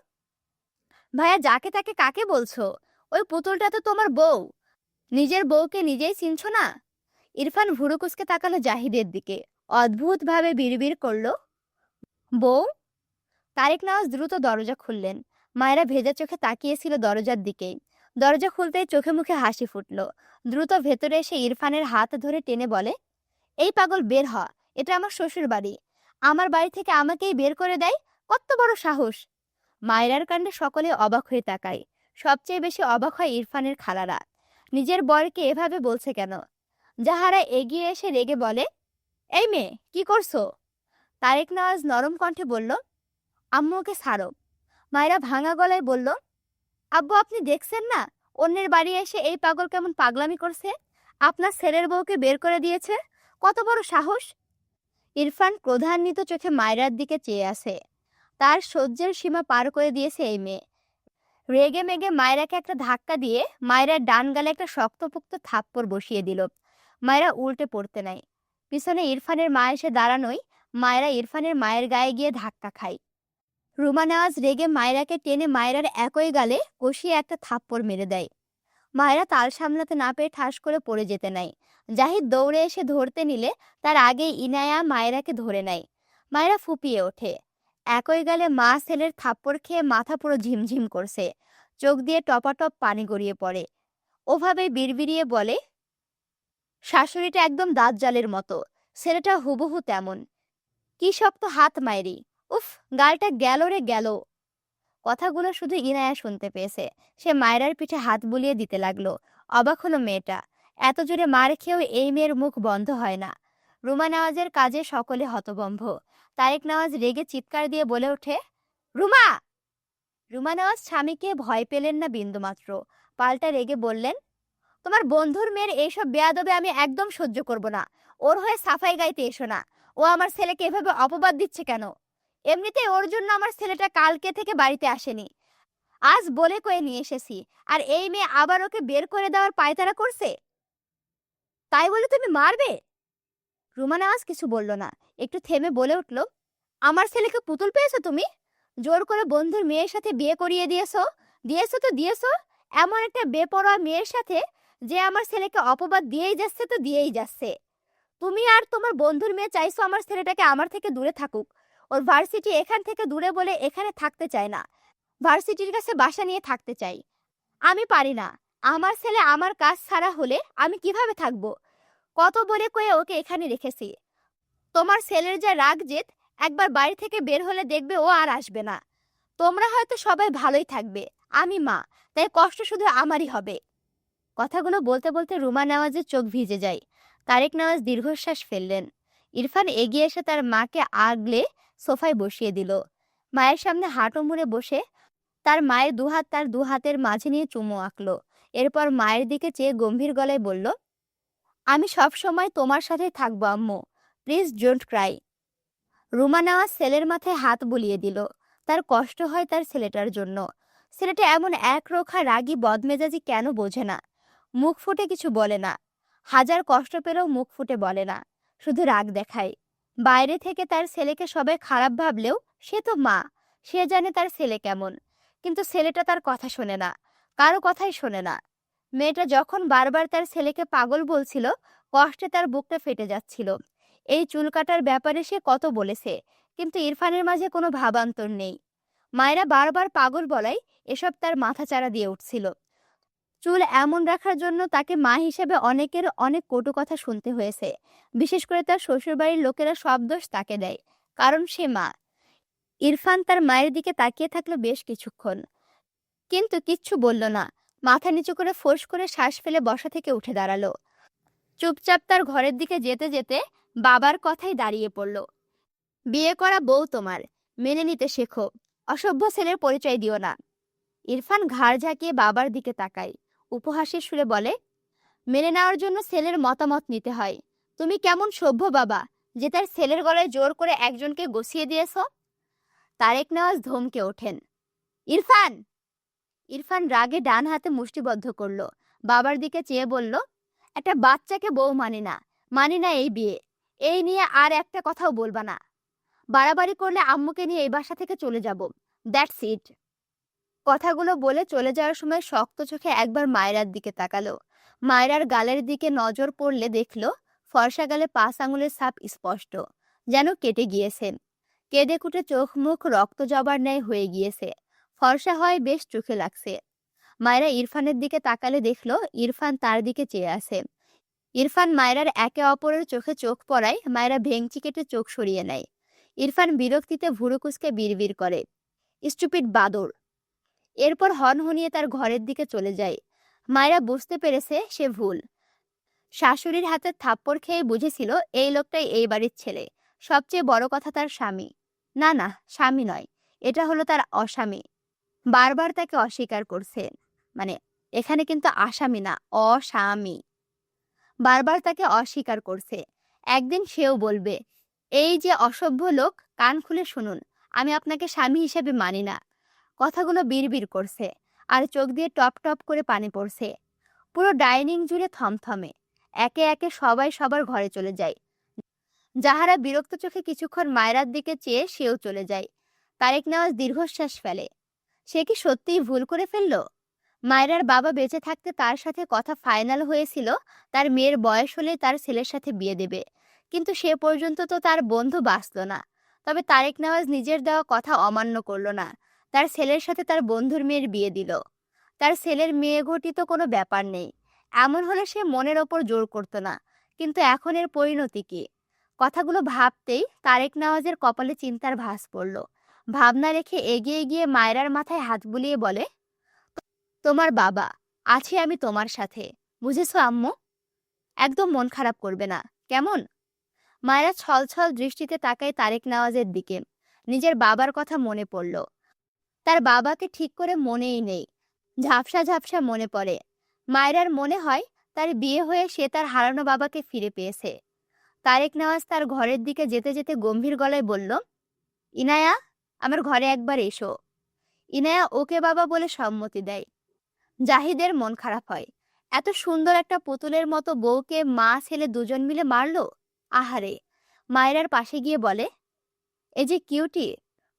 ভাইয়া যাকে তাকে কাকে বলছো? ওই পুতুলটা তো তোমার বউ, নিজের বউকে নিজেই চিনছো না? ইরফান ভুরু কুঁচকে তাকালো জাহিদের দিকে, অদ্ভুতভাবে বিড়বিড় করলো, বউ? তারেক নওয়াজ দ্রুত দরজা খুললেন। মায়েরা ভেজা চোখে তাকিয়েছিল দরজার দিকেই। দরজা খুলতেই চোখে মুখে হাসি ফুটল। দ্রুত ভেতরে এসে ইরফানের হাত ধরে টেনে বলে, এই পাগল বের হ, এটা আমার শ্বশুর বাড়ি। আমার বাড়ি থেকে আমাকেই বের করে দেয়, কত বড় সাহস! মায়েরার কাণ্ডে সকলে অবাক হয়ে তাকায়। সবচেয়ে বেশি অবাক হয় ইরফানের খালারা। নিজের বরকে এভাবে বলছে কেন? যাহারা এগিয়ে এসে রেগে বলে, এই মেয়ে কি করছো? তারেক নওয়াজ নরম কণ্ঠে বলল, আম্মু ওকে ছাড়ো। মায়েরা ভাঙা গলায় বলল, আব্বু আপনি দেখছেন না অন্যের বাড়ি এসে এই পাগল কেমন পাগলামি করছে? আপনার ছেলের বউকে বের করে দিয়েছে, কত বড় সাহস! ইরফান ক্রোধান্বিত চোখে মায়েরার দিকে চেয়ে আছে। তার সহ্যের সীমা পার করে দিয়েছে এই মেয়ে। রেগে মেগে মায়েরাকে একটা ধাক্কা দিয়ে মায়েরার ডান গালে একটা শক্তপোক্ত থাপ্পড় বসিয়ে দিল। মায়েরা উল্টে পড়তে নাই। পিছনে ইরফানের মা এসে দাঁড়ানোই মায়েরা ইরফানের মায়ের গায়ে গিয়ে ধাক্কা খায়। রুমা নেওয়াজ রেগে মায়েরাকে টেনে মায়েরার একই গালে কষিয়ে একটা থাপ্পড় মেরে দেয়। মায়েরা তাল সামলাতে না পেরে ঠাস করে পড়ে যেতে নাই। জাহিদ দৌড়ে এসে ধরতে নিলে তার আগেই ইনায়া মায়েরাকে ধরে নেয়। মায়েরা ফুপিয়ে ওঠে। একই গালে মা ছেলের থাপ্পড় খেয়ে মাথা পুরো ঝিমঝিম করছে, চোখ দিয়ে টপাটপ পানি গড়িয়ে পড়ে। ওভাবে বিড়বিড়িয়ে বলে, শাশুড়িটা একদম দাঁত জালের মতো, ছেলেটা হুবহু তেমন। কি শক্ত হাত মায়েরি, উফ, গালটা গেল রে গেল। কথাগুলো শুধু ইনায়া শুনতে পেয়েছে। সে মায়েরার পিঠে হাত বুলিয়ে দিতে লাগলো। অবাক হলো মেয়েটা, এত জোরে মার খেয়েও এই মেয়ের মুখ বন্ধ হয় না। রুমা নেওয়াজের কাজে সকলে হতবম্ব। তারেক নওয়াজ রেগে চিৎকার দিয়ে বলে ওঠে, রুমা! রুমা নেওয়াজ স্বামীকে ভয় পেলেন না বিন্দুমাত্র। পাল্টা রেগে বললেন, তোমার বন্ধুর মেয়ের এইসব বেয়াদবে আমি একদম সহ্য করব না। ওর হয়ে সাফাই গাইতে এসো না। ও আমার ছেলেকে এভাবে অপবাদ দিচ্ছে কেন? এমনিতেই ওর জন্য আমার ছেলেটা কালকে থেকে বাড়িতে আসেনি, আজ বলে কয়ে নিয়ে এসেছি, আর এই মেয়ে আবার ওকে বের করে দেওয়ার পায়তারা করছে। তাই বলে তুমি মারবে? রুমা নেওয়াজ কিছু বলল না, একটু থেমে বলে উঠল, আমার ছেলেকে পুতুল পেয়েছো তুমি? জোর করে বন্ধুর মেয়ের সাথে বিয়ে করিয়ে দিয়েছো। দিয়েছো তো দিয়েছো, এমন একটা বেপরোয়া মেয়ের সাথে যে আমার ছেলেকে অপবাদ দিয়েই যাচ্ছে তো দিয়েই যাচ্ছে। তুমি আর তোমার বন্ধুর মেয়ে চাইছো আমার ছেলেটাকে আমার থেকে দূরে থাকুক। ওর ভার্সিটি এখান থেকে দূরে বলে এখানে থাকতে চায় না, ভার্সিটির কাছে বাসা নিয়ে থাকতে চাই। আমি পারি না। আমার ছেলে আমার কাজ ছাড়া হলে আমি কিভাবে থাকবো? কত বলে কয়ে ওকে এখানে রেখেছি। তোমার ছেলের যা রাগ জেদ, একবার বাড়ি থেকে বের হলে দেখবে ও আর আসবে না। তোমরা হয়তো সবাই ভালোই থাকবে, আমি মা, তাই কষ্ট শুধু আমারই হবে। কথাগুলো বলতে বলতে রুমা নেওয়াজের চোখ ভিজে যায়। তারেক নেওয়াজ দীর্ঘশ্বাস ফেললেন। ইরফান এগিয়ে এসে তার মাকে আগলে সোফায় বসিয়ে দিল। মায়ের সামনে হাঁটু মুড়ে বসে তার মায়ের দুহাত তার দু হাতের মাঝে নিয়ে চুমু আঁকলো। এরপর মায়ের দিকে চেয়ে গম্ভীর গলায় বলল, আমি সব সময় তোমার সাথে থাকবো আম্মু, please don't cry. Ruma Nawaz ছেলের মাথায় হাত বুলিয়ে দিল। তার কষ্ট হয় তার ছেলেটার জন্য। ছেলেটা এমন একরোখা রাগী বদমেজাজি কেন বোঝে না? মুখ ফুটে কিছু বলে না, হাজার কষ্ট পেলেও মুখ ফুটে বলে না, শুধু রাগ দেখায়। বাইরে থেকে তার ছেলেকে সবাই খারাপ ভাবলেও সে তো মা, সে জানে তার ছেলে কেমন। কিন্তু ছেলেটা তার কথা শোনে না, কারো কথাই শোনে না। মেয়েটা যখন বারবার তার ছেলেকে পাগল বলছিল, কষ্টে তার বুকটা ফেটে যাচ্ছিল। এই চুল কাটার ব্যাপারে সে কত বলেছে, কিন্তু ইরফানের মাঝে কোনো ভাবান্তর নেই। মায়েরা বারবার পাগল বলায় এসব তার মাথাচাড়া দিয়ে উঠছিল। চুল এমন রাখার জন্য তাকে মা হিসেবে অনেকের অনেক কটু কথা শুনতে হয়েছে। বিশেষ করে তার শ্বশুরবাড়ির লোকেরা সব দোষ তাকে দেয়, কারণ সে মা। ইরফান তার মায়ের দিকে তাকিয়ে থাকলো বেশ কিছুক্ষণ, কিন্তু কিচ্ছু বলল না। মাথা নিচু করে ফোঁস করে শ্বাস ফেলে বসা থেকে উঠে দাঁড়ালো। চুপচাপ তার ঘরের দিকে যেতে যেতে বাবার কথাই দাঁড়িয়ে পড়ল। বিয়ে করা বউ তোমার, মেনে নিতে শেখো, অসভ্য ছেলের পরিচয় দিও না। ইরফান ঘাড় ঝাঁকিয়ে বাবার দিকে তাকায়, উপহাসের সুরে বলে, মেনে নেওয়ার জন্য ছেলের মতামত নিতে হয়। তুমি কেমন সভ্য বাবা যে তার ছেলের গলায় জোর করে একজনকে গছিয়ে দিয়েছ? তারেক নেওয়াজ ধমকে ওঠেন, ইরফান! ইরফান রাগে ডান হাতে মুষ্টিবদ্ধ করলো, বাবার দিকে চেয়ে বলল, একটা বাচ্চাকে বউ মানি না, মানি না এই বিয়ে, এই নিয়ে আর একটা কথাও বলবা না। বাড়াবাড়ি করলে আম্মুকে নিয়ে এই বাসা থেকে চলে যাব, দ্যাটস ইট। কথাগুলো বলে চলে যাওয়ার সময় শক্ত চোখে একবার মায়রার দিকে তাকালো। মায়রার গালের দিকে নজর পড়লে দেখলো ফর্সা গালে 5 আঙুলের ছাপ স্পষ্ট, যেন কেটে গিয়েছে। কেঁদে কুটে চোখ মুখ রক্ত জবার ন্যায় হয়ে গিয়েছে। ফর্সা হয় বেশ চোখে লাগছে। মায়রা ইরফানের দিকে তাকালে দেখলো ইরফান তার দিকে চেয়ে আছে। ইরফান মায়রার একে অপরের চোখে চোখ পড়ায় মায়রা ভেংচি কেটে চোখ সরিয়ে নেয়। ইরফান বিরক্তিতে ভুরু কুঁচকে বিড়বিড় করে, স্টুপিড বাদর। এরপর হনহনিয়ে তার ঘরের দিকে চলে যায়। মায়রা বুঝতে পেরেছে সে ভুল। শাশুড়ির হাতে থাপ্পড় খেয়ে বুঝেছিল এই লোকটাই এই বাড়ির ছেলে। সবচেয়ে বড় কথা তার স্বামী, না না স্বামী নয়, এটা হলো তার অস্বামী। বারবার তাকে অস্বীকার করছে, মানে এখানে কিন্তু আসামি না, অস্বামী। বারবার তাকে অস্বীকার করছে। একদিন সেও বলবে, এই যে অসভ্য লোক, কান খুলে শুনুন, আমি আপনাকে স্বামী হিসেবে মানি না। কথাগুলো বিড়বিড় করছে আর চোখ দিয়ে টপ টপ করে পানি পড়ছে। পুরো ডাইনিং জুড়ে থমথমে। একে একে সবাই সবার ঘরে চলে যায়। যাহারা বিরক্ত চোখে কিছুক্ষণ মায়রার দিকে চেয়ে সেও চলে যায়। তারেক নেওয়াজ দীর্ঘশ্বাস ফেলে। সে কি সত্যিই ভুল করে ফেলল? মায়রার বাবা বেঁচে থাকতে তার সাথে কথা ফাইনাল হয়েছিল তার মেয়ের বয়স হলে তার ছেলের সাথে বিয়ে দেবে, কিন্তু সে পর্যন্ত তো তার বন্ধু বাঁচল না। তবে তারেক নেওয়াজ নিজের দেওয়া কথা অমান্য করল না, তার ছেলের সাথে তার বন্ধুর মেয়ের বিয়ে দিল। তার ছেলের মেয়ে ঘটিত কোনো ব্যাপার নেই, এমন হলে সে মনের ওপর জোর করত না। কিন্তু এখন এর পরিণতি কি? কথাগুলো ভাবতেই তারেক নেওয়াজের কপালে চিন্তার ভাঁজ পড়ল। ভাবনা রেখে এগিয়ে গিয়ে মায়রার মাথায় হাত বুলিয়ে বলে, তোমার বাবা, আছি আমি তোমার সাথে, বুঝেছো আম্মু? একদম মন খারাপ করবে না, কেমন? মায়েরা ছলছল দৃষ্টিতে তাকায় তারেক নেওয়াজের দিকে। নিজের বাবার কথা মনে পড়ল। তার বাবাকে ঠিক করে মনেই নেই, ঝাপসা ঝাপসা মনে পড়ে। মায়রার মনে হয় তার বিয়ে হয়ে সে তার হারানো বাবাকে ফিরে পেয়েছে। তারেক নেওয়াজ তার ঘরের দিকে যেতে যেতে গম্ভীর গলায় বলল, ইনায়া, আমার ঘরে একবার এসো। ইনায়া ওকে বাবা বলে সম্মতি দেয়। জাহিদের মন খারাপ হয়। এত সুন্দর একটা পুতুলের মতো বউকে মা ছেলে দুজন মিলে মারলো। আহারে। মায়রার পাশে গিয়ে বলে, এই যে কিউটি,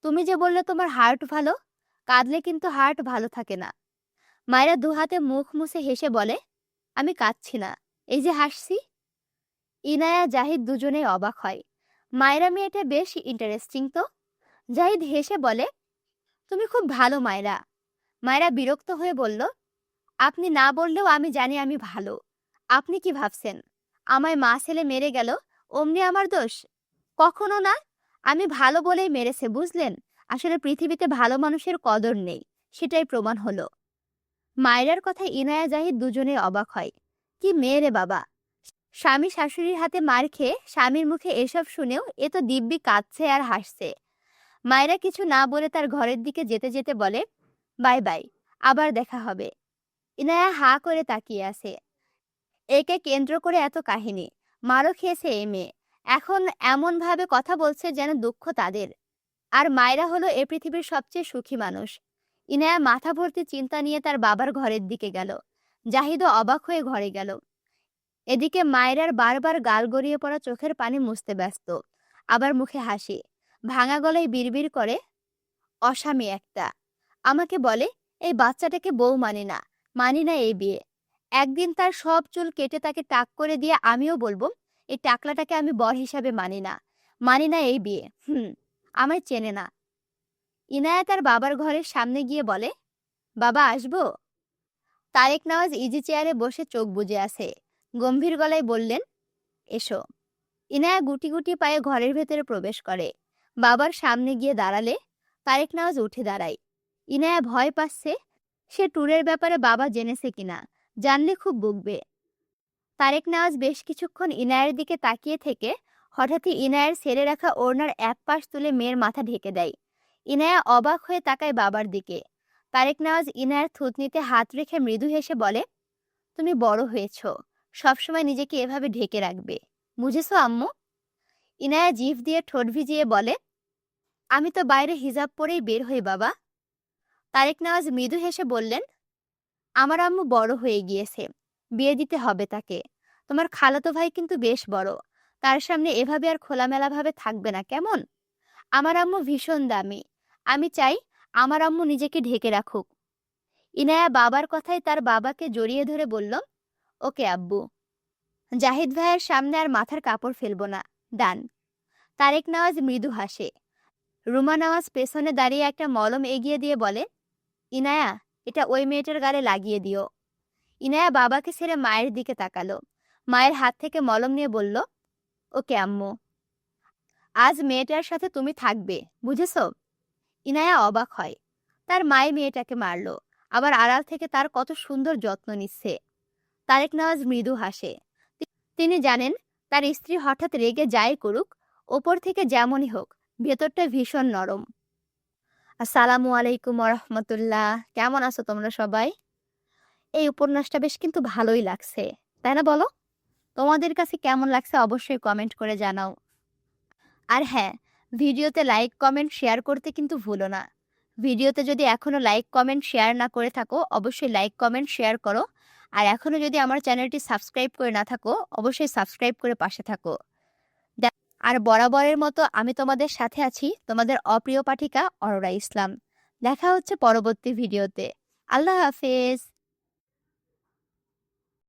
তুমি যে বললে তোমার হার্ট ভালো, কাঁদলে কিন্তু হার্ট ভালো থাকে না। মায়রা দুহাতে মুখ মুছে হেসে বলে, আমি কাঁদছি না, এই যে হাসছি। ইনায়া জাহিদ দুজনেই অবাক হয়। মায়রা মেয়েটা বেশ ইন্টারেস্টিং তো। জাহিদ হেসে বলে, তুমি খুব ভালো মায়রা। মায়রা বিরক্ত হয়ে বলল, আপনি না বললেও আমি জানি আমি ভালো। আপনি কি ভাবছেন আমায় মা ছেলে মেরে গেল অমনি আমার দোষ? কখনো না। আমি ভালো বলেই মেরেছে, বুঝলেন? আসলে পৃথিবীতে ভালো মানুষের কদর নেই, সেটাই প্রমাণ হলো। মায়রার কথায় ইনায়া জাহিদ দুজনে অবাক হয়। কি মেয়ে রে বাবা! স্বামী শাশুড়ির হাতে মার খেয়ে স্বামীর মুখে এসব শুনেও এ তো দিব্যি কাঁদছে আর হাসছে। মায়রা কিছু না বলে তার ঘরের দিকে যেতে যেতে বলে, বাই বাই, আবার দেখা হবে। ইনায়া হা করে তাকিয়ে আছে। একে কেন্দ্র করে এত কাহিনী, মারও খেয়েছে এই মেয়ে, এখন এমন ভাবে কথা বলছে যেন দুঃখ তাদের। আর মায়রা হলো এ পৃথিবীর সবচেয়ে সুখী মানুষ। ইনায়া মাথা ভর্তি চিন্তা নিয়ে তার বাবার ঘরের দিকে গেল। জাহিদও অবাক হয়ে ঘরে গেল। এদিকে মায়রার বারবার গাল গড়িয়ে পড়া চোখের পানি মুছতে ব্যস্ত, আবার মুখে হাসি। ভাঙা গলায় বিড়বিড় করে, অস্বামী একটা। আমাকে বলে এই বাচ্চাটাকে বউ মানি না, মানি না এই বিয়ে। একদিন তার সব চুল কেটে তাকে টাক করে দিয়ে আমিও বলবো এই টাকলাটাকে আমি বর হিসাবে মানি না, মানি না এই বিয়ে। আমায় চেনে না। ইনায়া তার বাবার ঘরের সামনে গিয়ে বলে, বাবা আসবো? তারেক নওয়াজ ইজি চেয়ারে বসে চোখ বুজে আছে। গম্ভীর গলায় বললেন, এসো। ইনায়া গুটি গুটি পায়ে ঘরের ভেতরে প্রবেশ করে। বাবার সামনে গিয়ে দাঁড়ালে তারেক নওয়াজ উঠে দাঁড়ায়। ইনায়া ভয় পাচ্ছে সে ট্যুরের ব্যাপারে বাবা জেনেছে কিনা, জানলে খুব বকবে। তারেক নওয়াজ বেশ কিছুক্ষণ ইনায়ের দিকে তাকিয়ে থেকে হঠাৎই ইনায়ের ছেড়ে রাখা ওড়নার এক পাশ তুলে মেয়ের মাথা ঢেকে দেয়। ইনায়া অবাক হয়ে তাকায় বাবার দিকে। তারেক নওয়াজ ইনায়ের থুতনিতে হাত রেখে মৃদু হেসে বলে, তুমি বড় হয়েছ, সবসময় নিজেকে এভাবে ঢেকে রাখবে, বুঝেছো আম্মু? ইনায়া জিভ দিয়ে ঠোঁট ভিজিয়ে বলে, আমি তো বাইরে হিজাব পরেই বের হই বাবা। তারেক নওয়াজ মৃদু হেসে বললেন, আমার আম্মু বড় হয়ে গিয়েছে, বিয়ে দিতে হবে তাকে। তোমার খালাতো ভাই কিন্তু বেশ বড়, তার সামনে এভাবে আর খোলামেলাভাবে থাকবে না, কেমন? আমার আম্মু ভীষণ দামি, আমি চাই আমার আম্মু নিজেকে ঢেকে রাখুক। ইনায়া বাবার কথায় তার বাবাকে জড়িয়ে ধরে বলল, ওকে আব্বু, জাহিদ ভাইয়ের সামনে আর মাথার কাপড় ফেলবো না, ডান। তারেক নওয়াজ মৃদু হাসে। রুমা নওয়াজ পেছনে দাঁড়িয়ে একটা মলম এগিয়ে দিয়ে বলে, ইনায়া, এটা ওই মেয়েটার গালে লাগিয়ে দিও। ইনায়া বাবাকে ছেড়ে মায়ের দিকে তাকালো। মায়ের হাত থেকে মলম নিয়ে বলল, ওকে আম্মু, আজ মেয়েটার সাথে তুমি থাকবে, বুঝেছো? ইনায়া অবাক হয়, তার মায়ে মেয়েটাকে মারলো, আবার আড়াল থেকে তার কত সুন্দর যত্ন নিচ্ছে। তারেক নওয়াজ মৃদু হাসে। তিনি জানেন তার স্ত্রী হঠাৎ রেগে যাই করুক, ওপর থেকে যেমনই হোক, ভেতরটা ভীষণ নরম। আসসালামু আলাইকুম রহমতুল্লাহ, কেমন আছো তোমরা সবাই? এই উপন্যাসটা বেশ কিন্তু ভালোই লাগছে, তাই না বলো? তোমাদের কাছে কেমন লাগছে অবশ্যই কমেন্ট করে জানাও। আর হ্যাঁ, ভিডিওতে লাইক কমেন্ট শেয়ার করতে কিন্তু ভুলো না। ভিডিওতে যদি এখনো লাইক কমেন্ট শেয়ার না করে থাকো, অবশ্যই লাইক কমেন্ট শেয়ার করো। আর এখনো যদি আমার চ্যানেলটি সাবস্ক্রাইব করে না থাকো, অবশ্যই সাবস্ক্রাইব করে পাশে থাকো। আর বরাবরের মতো আমি তোমাদের সাথে আছি, তোমাদের অপ্রিয় পাঠিকা অরোরা ইসলাম। দেখা হচ্ছে পরবর্তী ভিডিওতে। আল্লাহ হাফেজ।